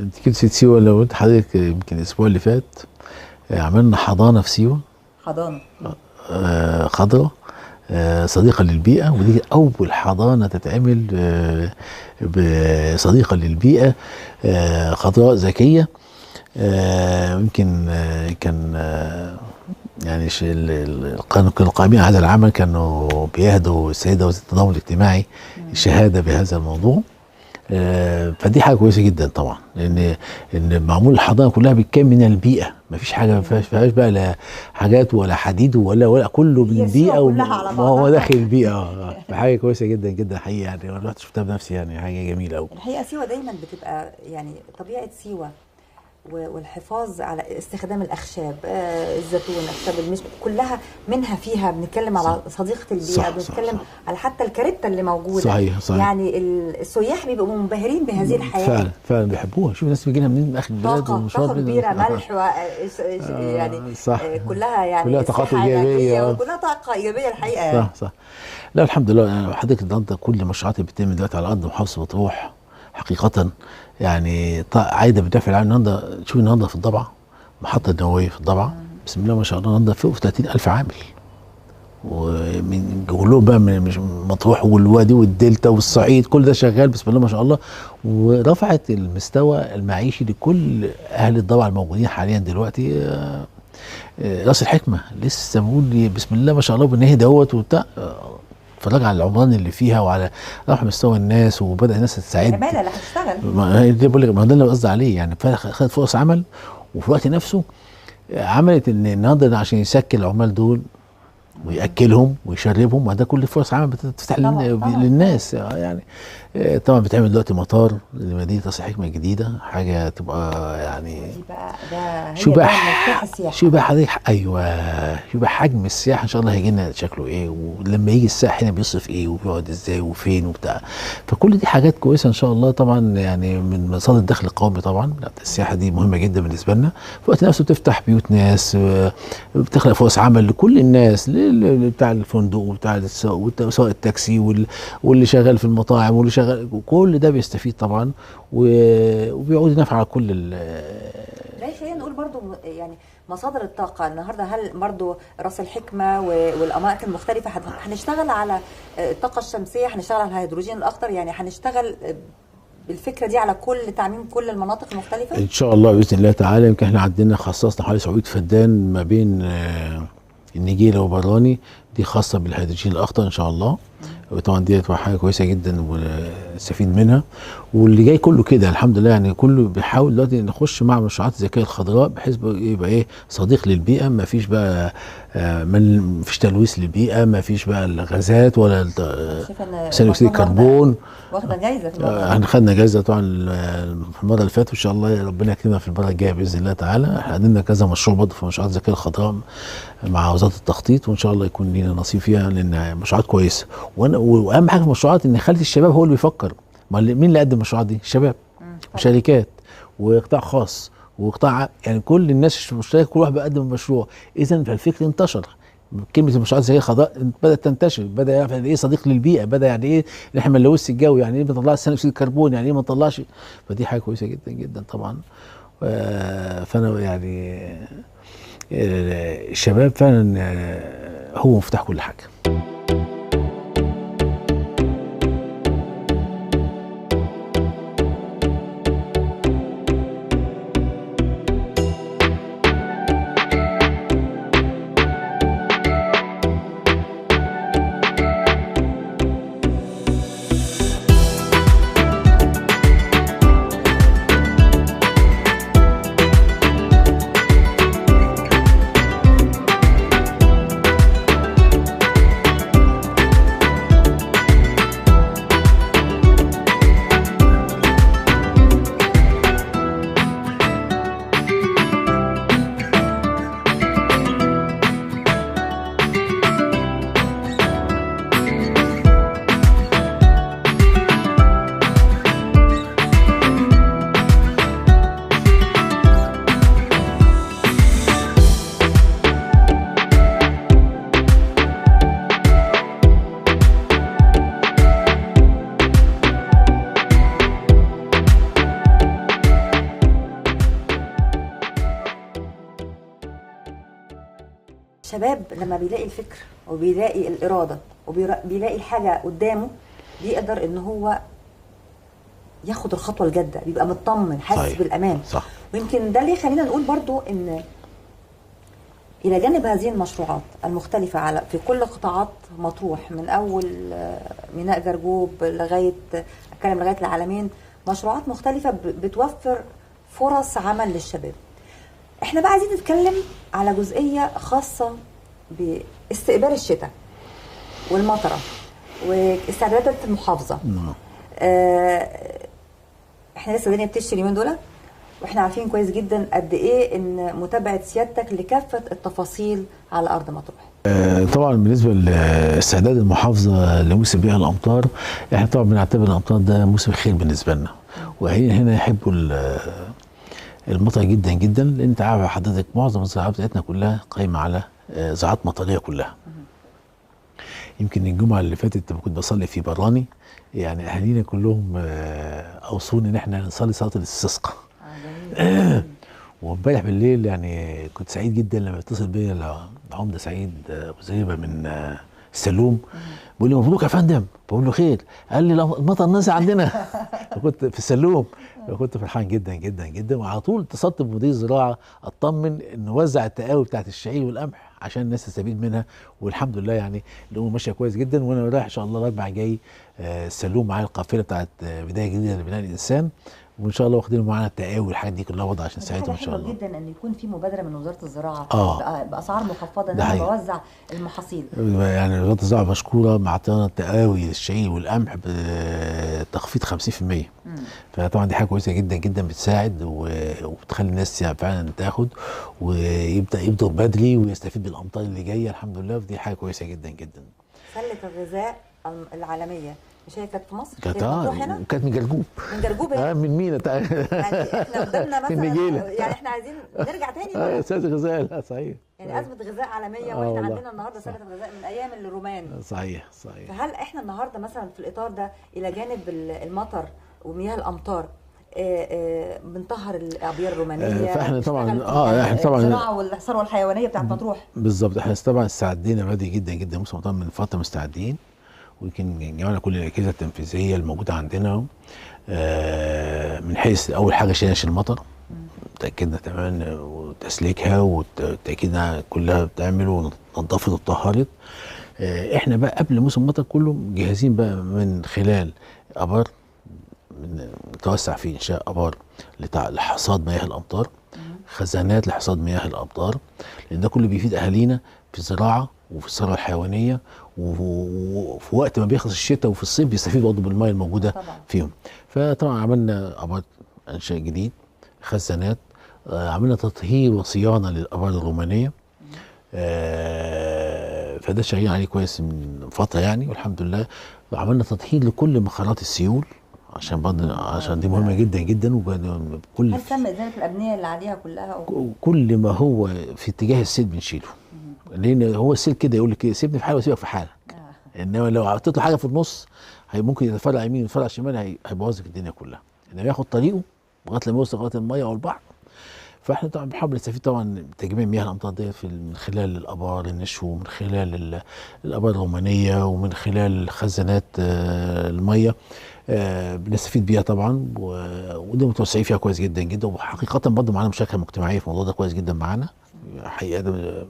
B: انت كده في سيوه، لو انت حضرتك يمكن الاسبوع اللي فات عملنا حضانه في سيوه، حضانه خضراء صديقه للبيئه، ودي اول حضانه تتعمل بصديقه للبيئه خضراء ذكيه. يمكن كان يعني القائمين على هذا العمل كانوا بيهدوا السيده وزيره التضامن الاجتماعي شهاده بهذا الموضوع. فدي حاجه كويسه جدا طبعا، لان معمول الحضانه كلها بالكامل من البيئه، ما فيش حاجه ما فيهاش بقى لا حاجات ولا حديد ولا كله من البيئه، وهو داخل البيئه. حاجه كويسه جدا جدا حقيقه، يعني انا رحت شفتها بنفسي، يعني حاجه جميله قوي.
A: الحقيقه سيوه دايما بتبقى يعني طبيعه سيوه والحفاظ على استخدام الاخشاب، الزيتون، اخشاب المشب، كلها منها فيها بنتكلم على صديقه البيئه، بنتكلم على حتى الكاريتا اللي موجوده.
B: صحيح.
A: يعني السياح بيبقوا منبهرين بهذه الحياه،
B: فعلا بيحبوها. شوف الناس بيجي لها منين، من اخر البلاد،
A: طاقه كبيره، ملح يعني صح. كلها يعني كلها طاقات ايجابيه، وكلها طاقه ايجابيه الحقيقه.
B: صح. لا الحمد لله. حضرتك النهارده كل المشروعات اللي بتتم دلوقتي على ارض محافظه مطروح حقيقه يعني عايده بدافع العالم. النهارده شوف النهارده في الضبعه، محطه نوويه في الضبعه، بسم الله ما شاء الله، النهارده فوق 30,000 عامل، ومن كلهم بقى من مطروح والوادي والدلتا والصعيد، كل ده شغال بسم الله ما شاء الله، ورفعت المستوى المعيشي لكل اهل الضبعه الموجودين حاليا دلوقتي. راس الحكمه لسه بقول بسم الله ما شاء الله بالنهي دوت وبتاع، اتفرج على العمران اللي فيها وعلى رفع مستوى الناس، وبدا الناس تستعد.
A: العماله اللي هتشتغل،
B: ما هي دي بقول لك، ما ده اللي قصدي عليه، يعني خدت فرص عمل، وفي الوقت نفسه عملت ان النهارده عشان يسكن العمال دول وياكلهم ويشربهم، ما ده كل فرص عمل بتفتح للناس يعني. طبعا بتعمل دلوقتي مطار لمدينه راس الحكمه الجديده، حاجه تبقى يعني
A: دي بقى ده
B: شو بقى حضرتك، ايوه شو بقى حجم السياحه ان شاء الله هيجي لنا شكله ايه، ولما يجي السائح هنا بيصرف ايه وبيقعد ازاي وفين وبتاع. فكل دي حاجات كويسه ان شاء الله طبعا، يعني من مصادر الدخل القومي طبعا. السياحه دي مهمه جدا بالنسبه لنا، في وقت نفسه بتفتح بيوت ناس، بتخلق فرص عمل لكل الناس، بتاع الفندق وبتاع سواق التاكسي واللي شغال في المطاعم واللي شغال، كل ده بيستفيد طبعا، وبيعود ينفع على كل
A: خلينا نقول برضو يعني مصادر الطاقه النهارده، هل برضو راس الحكمه والاماكن المختلفه هنشتغل على الطاقه الشمسيه، هنشتغل على الهيدروجين الاخضر، يعني هنشتغل بالفكره دي على تعميم كل المناطق المختلفه
B: ان شاء الله باذن الله تعالى. يمكن احنا عندنا خصصنا حوالي 700 فدان ما بين النجيله وبراني، دي خاصه بالهيدروجين الاخضر ان شاء الله. وطبعا دي حاجه كويسه جدا ونستفيد منها. واللي جاي كله كده الحمد لله، يعني كله بيحاول دلوقتي نخش مع مشروعات الذكاء الخضراء بحيث يبقى ايه صديق للبيئه، ما فيش بقى ما فيش تلويث للبيئه، ما فيش بقى الغازات ولا ثاني اكسيد الكربون.
A: واخده جايزه في الموضوع.
B: احنا خدنا جايزه طبعا في المره اللي فاتت، وان شاء الله ربنا يكرمنا في المره الجايه باذن الله تعالى. احنا عندنا كذا مشروع برضه في مشروعات الذكاء الخضراء مع وزاره التخطيط، وان شاء الله يكون لينا نصيب فيها لان مشروعات كويسه. واهم حاجه في المشروعات ان خلي الشباب هو اللي بيفكر. مين اللي قدم المشروعات دي؟ الشباب وشركات وقطاع خاص وقطاع، يعني كل الناس المشتركه كل واحد بيقدم المشروع. اذا فالفكر انتشر. كلمه المشروعات الذكيه الخضراء بدات تنتشر، بدا يعرف يعني ايه صديق للبيئه، بدا يعني ايه ان احنا ما نلوثش الجو، يعني ايه ما نطلعش ثاني اكسيد الكربون، يعني ايه ما نطلعش. فدي حاجه كويسه جدا جدا طبعا. فانا يعني الشباب فعلا هو مفتاح كل حاجه.
A: الشباب لما بيلاقي الفكر وبيلاقي الإرادة وبيلاقي الحاجة قدامه بيقدر ان هو ياخد الخطوة الجادة، بيبقى مطمن حاسس بالأمان.
B: صح.
A: ويمكن ده اللي خلينا نقول برضو ان إلى جانب هذه المشروعات المختلفة على في كل قطاعات مطروح، من أول ميناء جرجوب لغاية العالمين، مشروعات مختلفة بتوفر فرص عمل للشباب. احنا بقى عايزين نتكلم على جزئية خاصة باستقبال الشتاء والمطرة واستعدادات المحافظة. احنا لسه الدنيا بتشتي اليومين دول، واحنا عارفين كويس جدا قد ايه ان متابعة سيادتك لكافة التفاصيل على ارض مطروح.
B: طبعا بالنسبه لاستعداد المحافظه لموسم بيع الامطار، احنا طبعا بنعتبر الامطار ده موسم خير بالنسبه لنا، وهنا يحبوا المطر جدا جدا، لان انت عارف حضرتك معظم الزراعات بتاعتنا كلها قايمه على زراعات مطريه كلها. يمكن الجمعه اللي فاتت كنت بصلي في براني، يعني اهالينا كلهم اوصوني ان احنا نصلي صلاه الاستسقاء. وامبارح بالليل يعني كنت سعيد جدا لما اتصل بيا العمده سعيد ابو زريبه من السلوم، بيقول لي مبروك يا فندم. بقول له خير، قال لي المطر نزل عندنا. فكنت في السلوم، كنت فرحان جدا جدا جدا، وعلى طول اتصلت بمدير الزراعه اطمن انه وزع التقاوي بتاعت الشعير والقمح عشان الناس تستفيد منها، والحمد لله يعني الامور ماشيه كويس جدا. وانا رايح ان شاء الله الاربعاء جاي السلوم معايا القافله بتاعت بدايه جديده لبناء الانسان، وان شاء الله واخدين معانا التقاوي والحاجات دي كلها وضع عشان نساعدهم ان شاء الله.
A: جدا ان يكون في مبادره من وزاره الزراعه باسعار مخفضه ان انا بوزع المحاصيل. يعني
B: وزاره الزراعه مشكوره معطينا التقاوي للشعير والقمح بتخفيض 50%. فطبعا دي حاجه كويسه جدا جدا بتساعد وبتخلي الناس فعلا تاخد يبدأ بدري ويستفيد بالامطار اللي جايه الحمد لله. ودي حاجه كويسه جدا جدا.
A: سله الغذاء العالميه مش هي كانت في مصر؟
B: كانت من جرجوب.
A: من جرجوب ايه؟
B: من مينا
A: يعني احنا قدامنا مثلا يعني احنا عايزين نرجع تاني
B: سله غذاء. لا صحيح،
A: يعني ازمه غذاء عالميه، واحنا عندنا النهارده سله غذاء من ايام الرومان.
B: صحيح.
A: فهل احنا النهارده مثلا في الاطار ده الى جانب المطر ومياه الامطار بنطهر الابيار الرومانيه؟
B: فاحنا طبعا احنا طبعا
A: الزراعه والثروه الحيوانيه بتاعت مطروح
B: بالظبط. احنا طبعا استعدينا بدري جدا جدا موسم الامطار من فتره مستعدين، ويمكن جمعنا كل الاجهزه التنفيذيه الموجوده عندنا من حيث اول حاجه شيل المطر، تاكدنا تماما وتسليكها وتاكيدنا كلها بتعمل ونضفت واتطهرت. احنا بقى قبل موسم المطر كله جاهزين بقى من خلال ابار، نتوسع في انشاء ابار لحصاد مياه الامطار، خزانات لحصاد مياه الامطار، لان ده كله بيفيد اهالينا في الزراعه وفي الثروه الحيوانيه، وفي وقت ما بيخلص الشتاء وفي الصيف بيستفيدوا برضه بالمياه الموجوده فيهم. فطبعا عملنا ابار انشاء جديد، خزانات، عملنا تطهير وصيانه للابار الرومانيه، فده شغالين عليه كويس من فتره يعني، والحمد لله. عملنا تطهير لكل مخارات السيول عشان برضه عشان دي مهمه جدا جدا. وكل
A: هل تم ازاله الابنيه اللي عليها كلها؟
B: كل ما هو في اتجاه السيل بنشيله، لان هو السيل كده يقول لك سيبني في حالي واسيبك في حالك. انما لو حطيت له حاجه في النص ممكن يتفرع يمين ويتفرع شمال، هيبوظ لك الدنيا كلها. انما ياخد طريقه لغايه لما يوصل لغايه الميه او البحر. فاحنا طبعا بنحاول نستفيد طبعا تجميع مياه الامطار دي من خلال الابار النشو، ومن خلال الابار الرومانيه، ومن خلال خزانات الميه، بنستفيد بيها طبعا، ودي متوسعين فيها كويس جدا جدا. وحقيقه برضه معانا مشاركه مجتمعيه في الموضوع ده كويس جدا معانا، حقيقه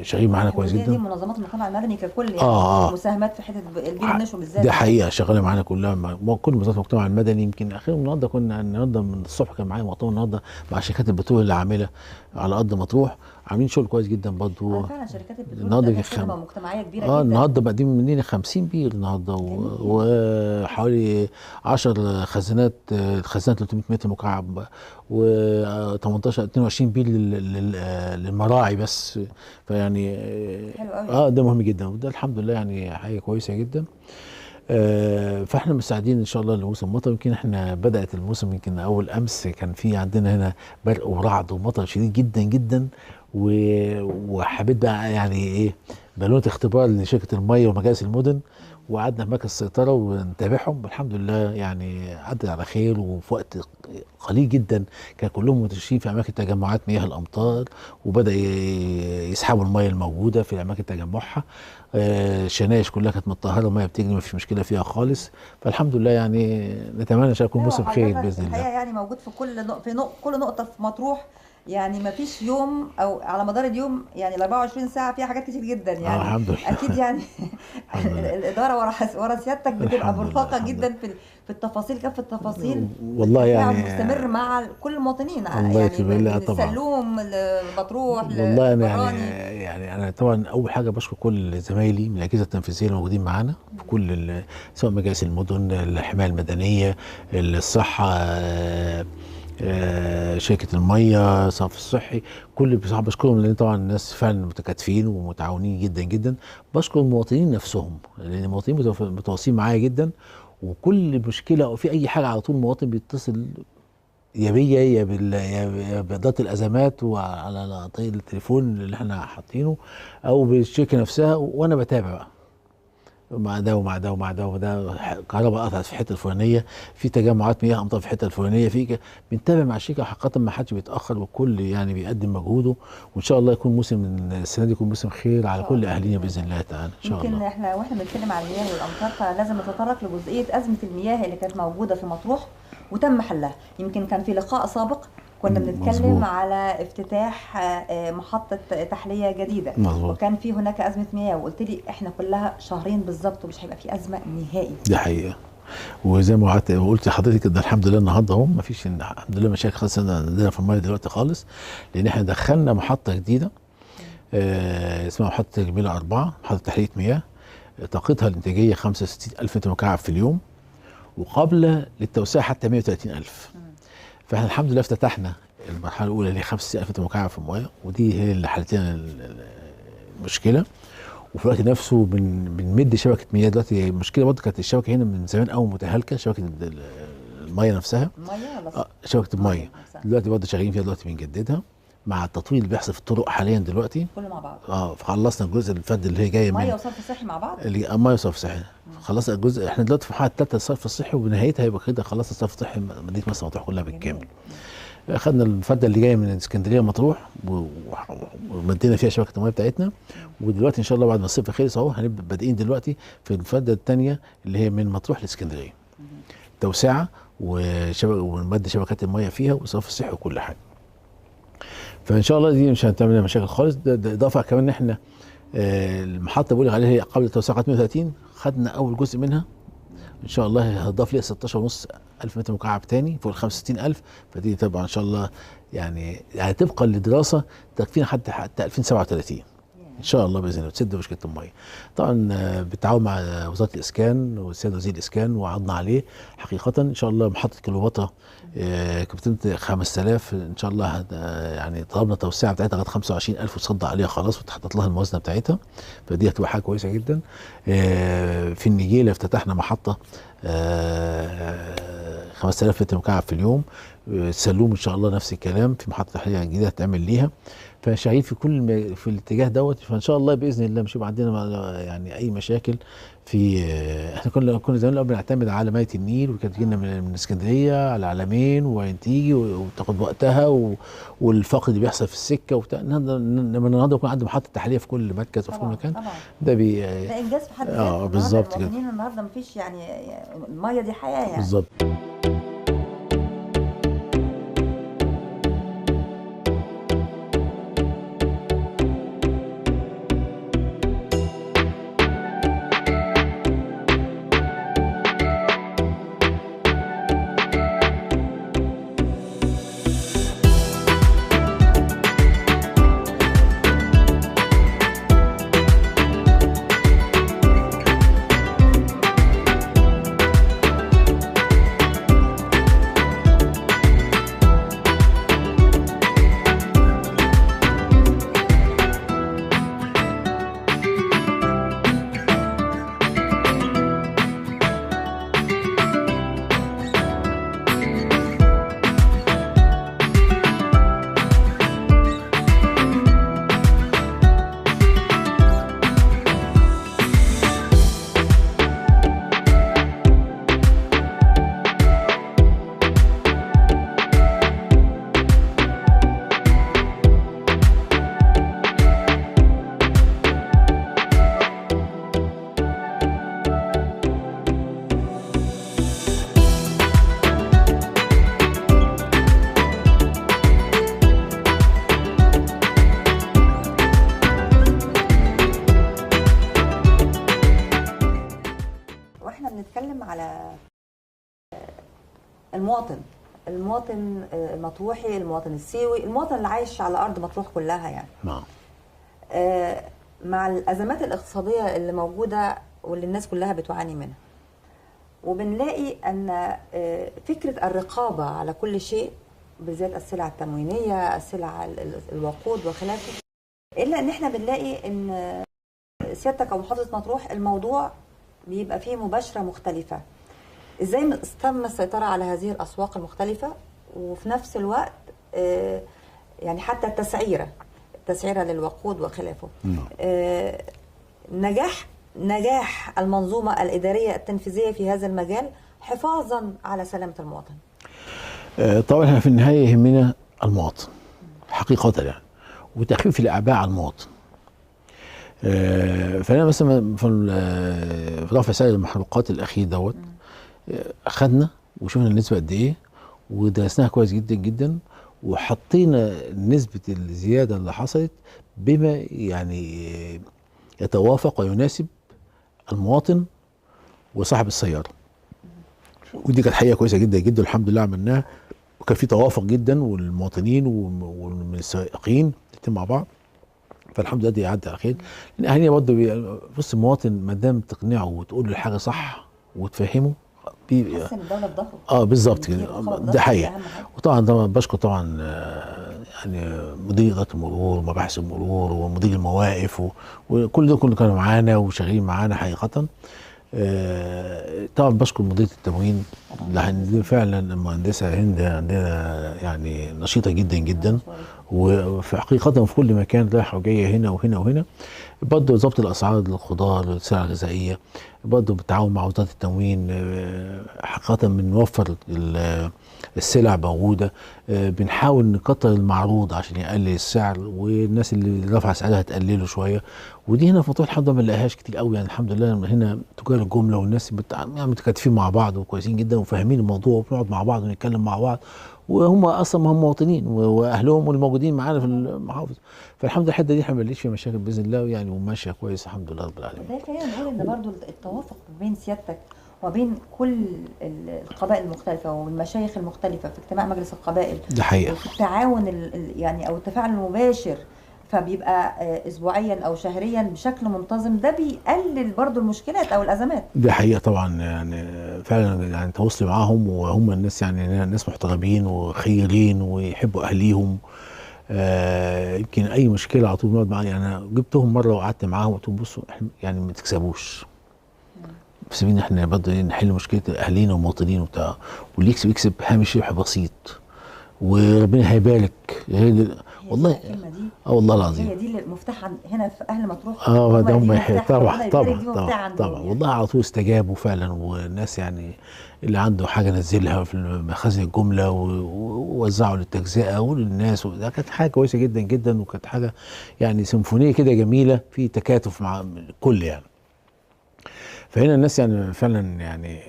B: شغالين معانا كويس جدا.
A: دي منظمات المجتمع المدني ككل يعني مساهمات في حته البيئه النشو بالذات.
B: دي حقيقه شغاله معانا كلها، كل منظمات المجتمع المدني. يمكن اخيرا النهارده من الصبح كان معايا مؤتمر النهارده مع شركات البترول اللي عامله على ارض مطروح، عاملين شغل كويس جدا برضه.
A: فعلا شركات البترول
B: النهارده
A: خدمه مجتمعيه كبيره جدا.
B: النهارده بقدم مننا 50 بير النهارده، وحوالي 10 خزانات 300 متر مكعب، و18 22 بير للمراعي بس. فيعني
A: حلو قوي.
B: ده مهم جدا، وده الحمد لله يعني حاجه كويسه جدا. فاحنا مستعدين ان شاء الله لموسم المطر. يمكن احنا بدات الموسم يمكن اول امس كان في عندنا هنا برق ورعد ومطر شديد جدا جدا، وحبيت بقى يعني ايه بالونه اختبار لشركه الميه ومجالس المدن، وقعدنا في مركز السيطره ونتابعهم. الحمد لله يعني عدت على خير، وفي وقت قليل جدا كان كلهم منتشرين في اماكن تجمعات مياه الامطار، وبدا يسحبوا الميه الموجوده في اماكن تجمعها. الشنايش كلها كانت متطهره، الميه بتجري ما فيش مشكله فيها خالص. فالحمد لله يعني نتمنى ان شاء الله يكون موسم خير باذن الله.
A: الحقيقه يعني موجود في كل نقطه في مطروح، يعني ما فيش يوم او على مدار اليوم يعني ال 24 ساعه فيها حاجات كتير جدا يعني.
B: الحمد لله.
A: اكيد يعني الاداره ورا سيادتك بتبقى مرهقه جدا في التفاصيل، كافه التفاصيل
B: والله يعني
A: مستمر مع كل المواطنين
B: يعني
A: من السلوم لمطروح
B: والله يعني انا طبعا اول حاجه بشكر كل زمايلي من الاجهزه التنفيذيه الموجودين معانا في كل سواء مجالس المدن، الحمايه المدنيه، الصحه، شركه الميه، صرف الصحي، كل بصراحه بشكرهم، لان طبعا الناس فعلا متكاتفين ومتعاونين جدا جدا. بشكر المواطنين نفسهم، لان المواطنين متواصلين معايا جدا، وكل مشكله او في اي حاجه على طول المواطن بيتصل يا بيا يا بإدارة الأزمات وعلى طريق التليفون اللي احنا حاطينه، أو بالشركة نفسها، وأنا بتابع بقى مع ده ومع ده ومع ده وده. كهرباء قطعت في الحته الفلانيه، في تجمعات مياه امطار في الحته الفلانيه، بنتابع مع الشركه. حقيقه ما حدش بيتاخر، والكل يعني بيقدم مجهوده، وان شاء الله يكون موسم السنه دي يكون موسم خير على كل اهالينا باذن الله تعالى ان شاء الله.
A: يمكن احنا واحنا بنتكلم عن المياه والامطار فلازم نتطرق لجزئيه ازمه المياه اللي كانت موجوده في مطروح وتم حلها. يمكن كان في لقاء سابق كنا بنتكلم مزبوط. على افتتاح محطة تحلية جديدة
B: مزبوط.
A: وكان في هناك أزمة مياه، وقلت لي احنا كلها شهرين بالظبط ومش هيبقى في أزمة نهائي.
B: دي حقيقة، وزي ما قلت لحضرتك ده الحمد لله النهارده اهو ما فيش الحمد لله مشاكل خالص عندنا في الميه دلوقتي خالص، لان احنا دخلنا محطة جديدة اسمها محطة جميلة 4، محطة تحلية مياه طاقتها الانتاجية 65,000 متر مكعب في اليوم، وقابلة للتوسعة حتى 130,000. فاحنا الحمد لله افتتحنا المرحله الاولى اللي هي 65,000 متر مكعب في الميه، ودي هي اللي حلت لنا المشكله. وفي الوقت نفسه بنمد شبكه مياه. دلوقتي المشكله برضه كانت الشبكه هنا من زمان قوي متهالكه، شبكه الميه نفسها، شبكه الميه دلوقتي برضه شغالين فيها دلوقتي بنجددها مع التطوير اللي بيحصل في الطرق حاليا دلوقتي
A: كله مع بعض.
B: فخلصنا الجزء الفد اللي هي جايه من
A: ميه وصرف صحي مع بعض،
B: ميه وصرف صحي. خلصنا الجزء، احنا دلوقتي في مرحله 3 الصرف الصحي، وبنهايتها هيبقى كده خلصنا الصرف الصحي مدينه مرسى مطروح كلها بالكامل. اخذنا الفده اللي جايه من اسكندريه مطروح ومدينا فيها شبكه الميه بتاعتنا، ودلوقتي ان شاء الله بعد ما الصيف خلص اهو هنبدا بادئين دلوقتي في الفده الثانيه اللي هي من مطروح لاسكندريه، توسعه ومد شبكات الميه فيها والصرف الصحي وكل حاجه. فان شاء الله دي مش هتعمل لنا مشاكل خالص. ده اضافه كمان ان احنا المحطه بقول لك عليها هي قبل توسعات 130، خدنا اول جزء منها ان شاء الله، هتضاف ليها 16.5 الف متر مكعب تاني فوق ال 65,000. فدي طبعا ان شاء الله يعني طبقا للدراسه تكفينا حتى 2037 ان شاء الله باذن الله، تسد مشكله الميه. طبعا بالتعاون مع وزاره الاسكان والسيد وزير الاسكان وعضنا عليه حقيقه. ان شاء الله محطه كليوباترا كابتن 5000 ان شاء الله، يعني طلبنا توسعه بتاعتها لغايه 25,000 وتصدى عليها خلاص وتحطت لها الموازنه بتاعتها، فدي هتبقى حاجه كويسه جدا. في النجيله افتتحنا محطه 5000 متر مكعب في اليوم. سلوم ان شاء الله نفس الكلام، في محطه تحليه جديده هتعمل ليها. فشغالين في كل في الاتجاه دوت، فان شاء الله باذن الله مش هيبقى عندنا يعني اي مشاكل في. احنا كنا زمان الاول بنعتمد على ميه النيل، وكانت تجينا من اسكندريه على العلمين وبعدين تيجي وتاخد وقتها والفقر اللي بيحصل في السكه وبتاع. النهارده يكون عندي محطه تحليه في كل مركز وفي كل مكان،
A: طبعا
B: ده
A: ده انجاز في حد ذاته.
B: بالظبط كده.
A: المواطنين النهارده مفيش يعني الميه دي حياه يعني.
B: بالظبط.
A: بنتكلم على المواطن المطروحي، المواطن السيوي، المواطن اللي عايش على ارض مطروح كلها يعني.
B: نعم.
A: مع الازمات الاقتصاديه اللي موجوده واللي الناس كلها بتعاني منها، وبنلاقي ان فكره الرقابه على كل شيء، بالذات السلع التموينيه، السلع الوقود وخلافه، الا ان احنا بنلاقي ان سيادتك او محافظه مطروح الموضوع بيبقى فيه مباشره مختلفه. ازاي تم السيطره على هذه الاسواق المختلفه، وفي نفس الوقت يعني حتى التسعيره للوقود وخلافه. نجاح المنظومه الاداريه التنفيذيه في هذا المجال حفاظا على سلامه المواطن.
B: طبعا احنا في النهايه يهمنا المواطن حقيقه يعني، وتخفيف الاعباء على المواطن. فانا مثلا في رفع سعر المحروقات الاخير دوت، اخذنا وشفنا النسبه قد ايه ودرسناها كويس جدا جدا، وحطينا نسبه الزياده اللي حصلت بما يعني يتوافق ويناسب المواطن وصاحب السياره. ودي كانت حقيقه كويسه جدا جدا، الحمد لله عملناها، وكان في توافق جدا، والمواطنين ومن السائقين الاثنين مع بعض، فالحمد لله دي عدى على خير. لان اهالينا برضه بص، المواطن ما دام تقنعه وتقول له الحاجه صح وتفهمه
A: بيحسن الدوله بضهره.
B: بالظبط كده، ده حقيقه. وطبعا بشكر طبعا يعني مدير اداره المرور ومباحث المرور ومدير المواقف وكل دول كانوا معانا وشغالين معانا حقيقه. طبعا بشكر مديريه التموين، لان فعلا المهندسه هند عندنا يعني نشيطه جدا جدا، وفي حقيقه في كل مكان رايحه وجايه هنا وهنا وهنا. برضه ضبط الاسعار للخضار والسلع الغذائيه، برضه بالتعاون مع وزاره التموين حقيقه بنوفر السلع موجوده. بنحاول نكتر المعروض عشان يقلل السعر، والناس اللي رفع سعرها تقلله شويه. ودي هنا في مطروح الحمد لله ما نلاقيهاش كتير قوي يعني، الحمد لله هنا تجار الجمله والناس يعني متكاتفين مع بعض وكويسين جدا وفاهمين الموضوع، وبنقعد مع بعض ونتكلم مع بعض، وهم اصلا هم مواطنين واهلهم والموجودين معانا في المحافظ. فالحمد لله الحته دي احنا ما بنلاقيش فيها مشاكل باذن الله يعني، وماشيه كويس الحمد لله رب العالمين.
A: وده خلينا نقول ان برضو التوافق بين سيادتك وبين كل القبائل المختلفة والمشايخ المختلفة في اجتماع مجلس القبائل،
B: ده حقيقه.
A: وفي التعاون يعني او التفاعل المباشر، فبيبقى اسبوعيا او شهريا بشكل منتظم، ده بيقلل برضو المشكلات او الازمات.
B: ده حقيقه طبعا يعني فعلا يعني تواصلي معاهم، وهم الناس يعني ناس محترمين وخيرين ويحبوا اهليهم. يمكن اي مشكله على طول بنقعد معاهم. يعني انا جبتهم مره وقعدت معاهم وقلت لهم بصوا احنا يعني ما تكسبوش، سيبينا احنا برضه نحل مشكله اهالينا ومواطنين وبتاع، واللي يكسب يكسب هامش ربح بسيط وربنا هيبارك. والله
A: الكلمة دي
B: والله العظيم
A: هي دي المفتاح هنا في اهل مطروح.
B: ده هم طبعا
A: طبعا
B: والله على طول استجابوا فعلا. والناس يعني اللي عنده حاجه نزلها في مخازن الجمله ووزعوا للتجزئه وللناس، ده كانت حاجه كويسه جدا جدا، وكانت حاجه يعني سيمفونيه كده جميله في تكاتف مع الكل يعني. فهنا الناس يعني فعلا يعني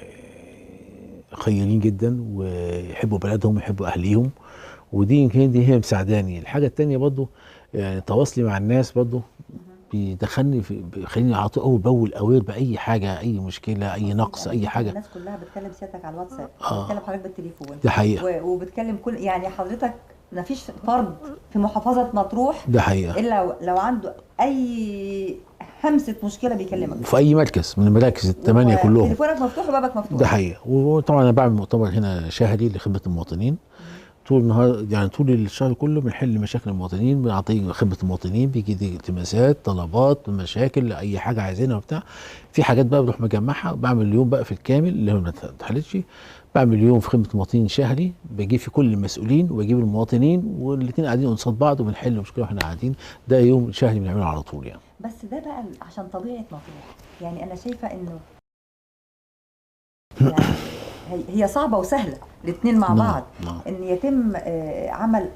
B: خيرين جدا ويحبوا بلدهم ويحبوا اهليهم، ودي يمكن دي هي مساعداني. الحاجه الثانيه برضو يعني تواصلي مع الناس برضو بيدخلني بيخليني على طول اول باول اوير باي حاجه، اي مشكله، اي نقص، اي حاجه.
A: الناس كلها بتكلم سيادتك على الواتساب، بتكلم حضرتك بالتليفون،
B: ده حقيقه.
A: وبتكلم كل يعني حضرتك ما فيش فرد في محافظه مطروح
B: ده حقيقه
A: الا لو عنده اي همسه مشكله بيكلمك
B: في اي مركز من المراكز الثمانيه كلهم.
A: تليفونك مفتوح وبابك مفتوح.
B: ده حقيقه. وطبعا انا بعمل مؤتمر هنا شهري لخدمه المواطنين طول النهار، يعني طول الشهر كله بنحل مشاكل المواطنين، بنعطي خدمه المواطنين، بيجي دي التماسات، طلبات، مشاكل، اي حاجه عايزينها وبتاع. في حاجات بقى بروح مجمعها، بعمل اليوم بقى في الكامل اللي هو ما اتحلتش، بعمل يوم في خدمه المواطنين شهري، بجيب في كل المسؤولين وبجيب المواطنين والاثنين قاعدين قصاد بعض وبنحل المشكله واحنا قاعدين. ده يوم شهري بنعمله على طول يعني.
A: بس ده بقى عشان طبيعه مطروح، يعني انا شايفه انه يعني هي صعبة وسهلة الاثنين مع بعض. ان يتم عمل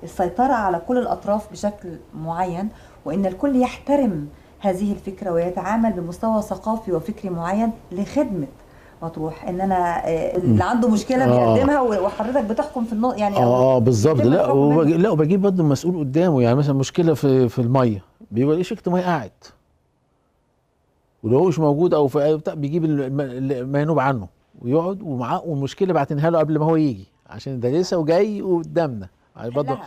A: السيطرة على كل الاطراف بشكل معين، وان الكل يحترم هذه الفكرة ويتعامل بمستوى ثقافي وفكري معين لخدمة مطروح. ان انا اللي عنده مشكلة بيقدمها وحضرتك بتحكم في النقطة يعني.
B: بالظبط. لا وبجيب برضه مسؤول قدامه، يعني مثلا مشكلة في المية، بيبقى ليه شركة مية قاعد، ولو هو مش موجود او في بتاع بيجيب ما ينوب عنه ويقعد ومعاه، والمشكله بعتنها له قبل ما هو يجي عشان دارسها وجاي قدامنا يعني برضه.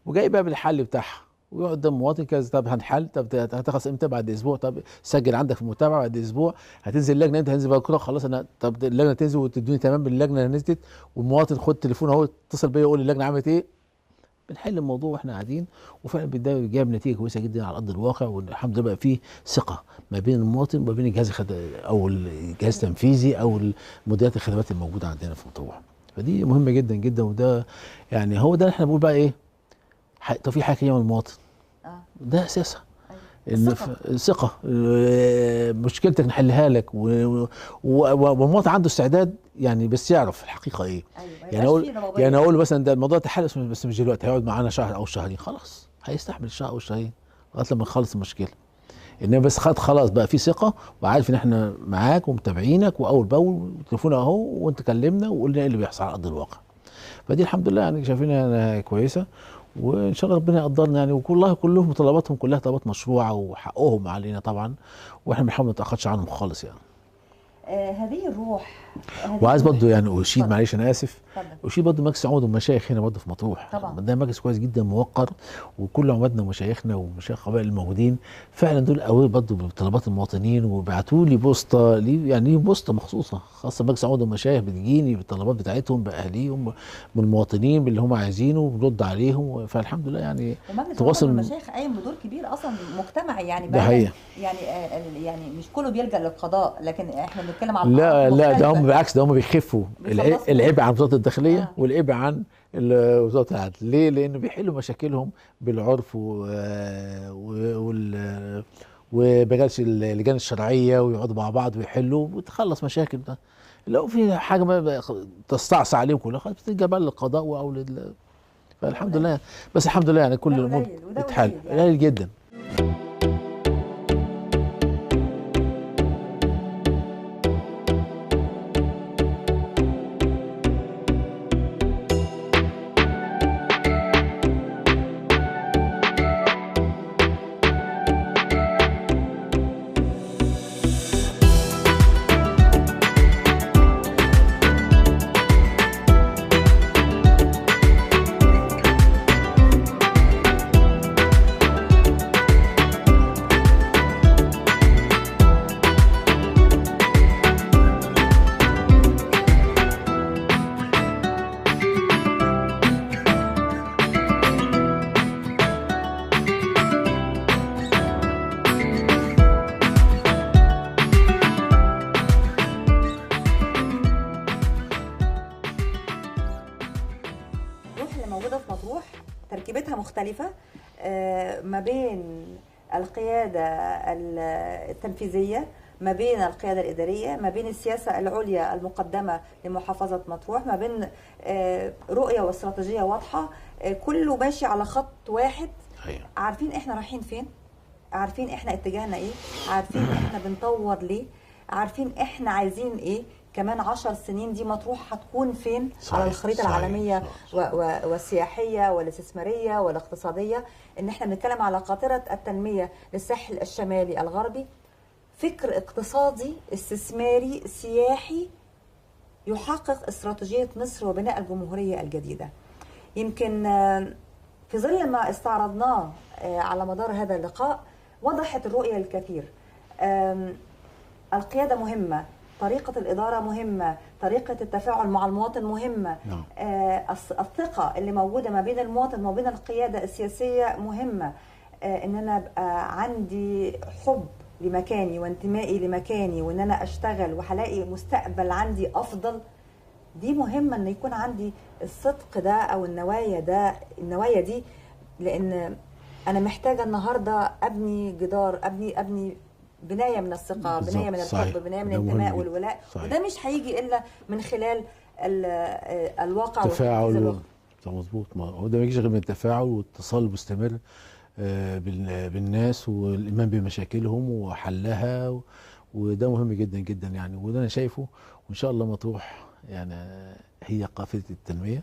B: وجاي بقى بالحل بتاعها، ويقعد قدام المواطن كذا، طب هنحل، طب هتخلص امتى؟ بعد اسبوع. طب سجل عندك في المتابعه بعد اسبوع. هتنزل اللجنه امتى؟ هنزل بقى كده خلاص. انا طب اللجنه تنزل وتدوني تمام باللجنه نزلت، والمواطن خد تليفون اهو اتصل بيا يقول لي اللجنه عملت ايه. بنحل الموضوع واحنا قاعدين، وفعلا جايب نتيجه كويسه جدا على ارض الواقع. والحمد لله بقى في ثقه ما بين المواطن وما بين الجهاز او الجهاز التنفيذي او مديريات الخدمات الموجوده عندنا في مطروح. فدي مهمه جدا جدا. وده يعني هو ده احنا بنقول بقى ايه، توفير حقيقيه من المواطن. ده اساسها ان الثقه. مشكلتك نحلها لك، والمواطن عنده استعداد يعني، بس يعرف الحقيقه ايه. يعني اقول مثلا ده الموضوع اتحل بس مش دلوقتي، هيقعد معانا شهر او شهرين، خلاص هيستحمل شهر او شهرين لغايه لما نخلص المشكله. انما بس خلاص بقى في ثقه، وعارف ان احنا معاك ومتابعينك واول باول، وتليفون اهو وانت كلمنا وقلنا ايه اللي بيحصل على ارض الواقع. فدي الحمد لله يعني شايفينها كويسه، وان شاء الله ربنا يقدرنا يعني. كلهم طلباتهم كلها طلبات مشروعه وحقهم علينا طبعا، واحنا بنحاول ما نتاخرش عنهم خالص يعني.
A: هذه الروح.
B: وعايز برضه يعني اشيد، معلش انا اسف، اشيد برضه مجلس عمد والمشايخ هنا برضه في مطروح طبعا. ده مجلس كويس جدا موقر، وكل عمدنا ومشايخنا ومشايخ القبائل الموجودين فعلا دول قوي برضه بطلبات المواطنين، وبيبعتوا لي بوسطه يعني ليه بوسطه مخصوصه خاصه مجلس عمد والمشايخ، بتجيني بالطلبات بتاعتهم باهاليهم من المواطنين باللي هم عايزينه، وبنرد عليهم. فالحمد لله يعني
A: تواصل المشايخ قايم بدور كبير اصلا مجتمعي يعني.
B: ده حقيقة.
A: يعني مش كله بيلجأ للقضاء، لكن احنا بنتكلم على
B: لا ده هم بالعكس، ده هم بيخفوا العبء عن وزاره الداخليه والعبء عن وزاره العدل. ليه؟ لانه بيحلوا مشاكلهم بالعرف وبجلس اللجان الشرعيه، ويقعدوا مع بعض ويحلوا وتخلص مشاكل. ده لو في حاجه ما تستعصى عليهم كلها خلاص بترجع بقى للقضاء او فالحمد لله. بس الحمد لله يعني كل الامور بتتحل قليل جدا.
A: مختلفة ما بين القيادة التنفيذية، ما بين القيادة الإدارية، ما بين السياسة العليا المقدمة لمحافظة مطروح، ما بين رؤية واستراتيجية واضحة، كله ماشي على خط واحد. عارفين احنا رايحين فين، عارفين احنا اتجاهنا ايه، عارفين احنا بنطور ليه، عارفين احنا عايزين ايه كمان 10 سنين دي مطروح هتكون فين على الخريطة العالمية والسياحية والاستثمارية والاقتصادية. ان احنا بنتكلم على قاطرة التنمية للساحل الشمالي الغربي، فكر اقتصادي استثماري سياحي يحقق استراتيجية مصر وبناء الجمهورية الجديدة. يمكن في ظل ما استعرضناه على مدار هذا اللقاء وضحت الرؤية الكثير. القيادة مهمة، طريقة الإدارة مهمة، طريقة التفاعل مع المواطن مهمة، الثقة اللي موجودة ما بين المواطن وما بين القيادة السياسية مهمة، إن أنا أبقى عندي حب لمكاني وانتمائي لمكاني، وإن أنا أشتغل وهلاقي مستقبل عندي أفضل. دي مهمة إن يكون عندي الصدق ده أو النوايا دي، لأن أنا محتاجة النهاردة أبني جدار، أبني بناية من الثقة، بناية من الحب، بناية من الانتماء والولاء. وده مش هيجي إلا من خلال الواقع
B: والتفاعل. مظبوط، ما هو ده ما يجيش غير من التفاعل والاتصال المستمر بالناس والإيمان بمشاكلهم وحلها، وده مهم جدا جدا يعني. وده أنا شايفه، وإن شاء الله مطروح يعني هي قافلة التنمية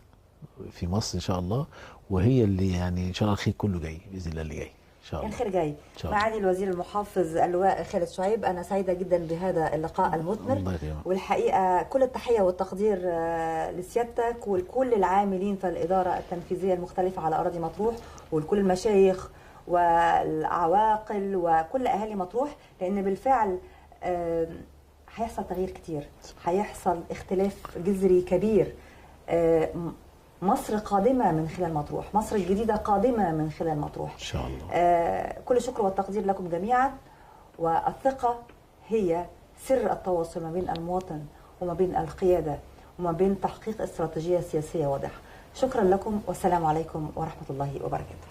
B: في مصر إن شاء الله، وهي اللي يعني إن شاء الله الخير كله جاي بإذن الله، اللي جاي إن شاء الله.
A: الخير جاي. معالي الوزير المحافظ اللواء خالد شعيب، أنا سعيدة جدا بهذا اللقاء المثمر، والحقيقة كل التحية والتقدير لسيادتك ولكل العاملين في الإدارة التنفيذية المختلفة على أراضي مطروح، ولكل المشايخ والعواقل وكل أهالي مطروح، لأن بالفعل هيحصل تغيير كتير، هيحصل اختلاف جذري كبير. مصر قادمة من خلال مطروح، مصر الجديدة قادمة من خلال مطروح
B: إن شاء الله.
A: كل شكر والتقدير لكم جميعا، والثقة هي سر التواصل ما بين المواطن وما بين القيادة وما بين تحقيق استراتيجية سياسية واضحة. شكرا لكم والسلام عليكم ورحمة الله وبركاته.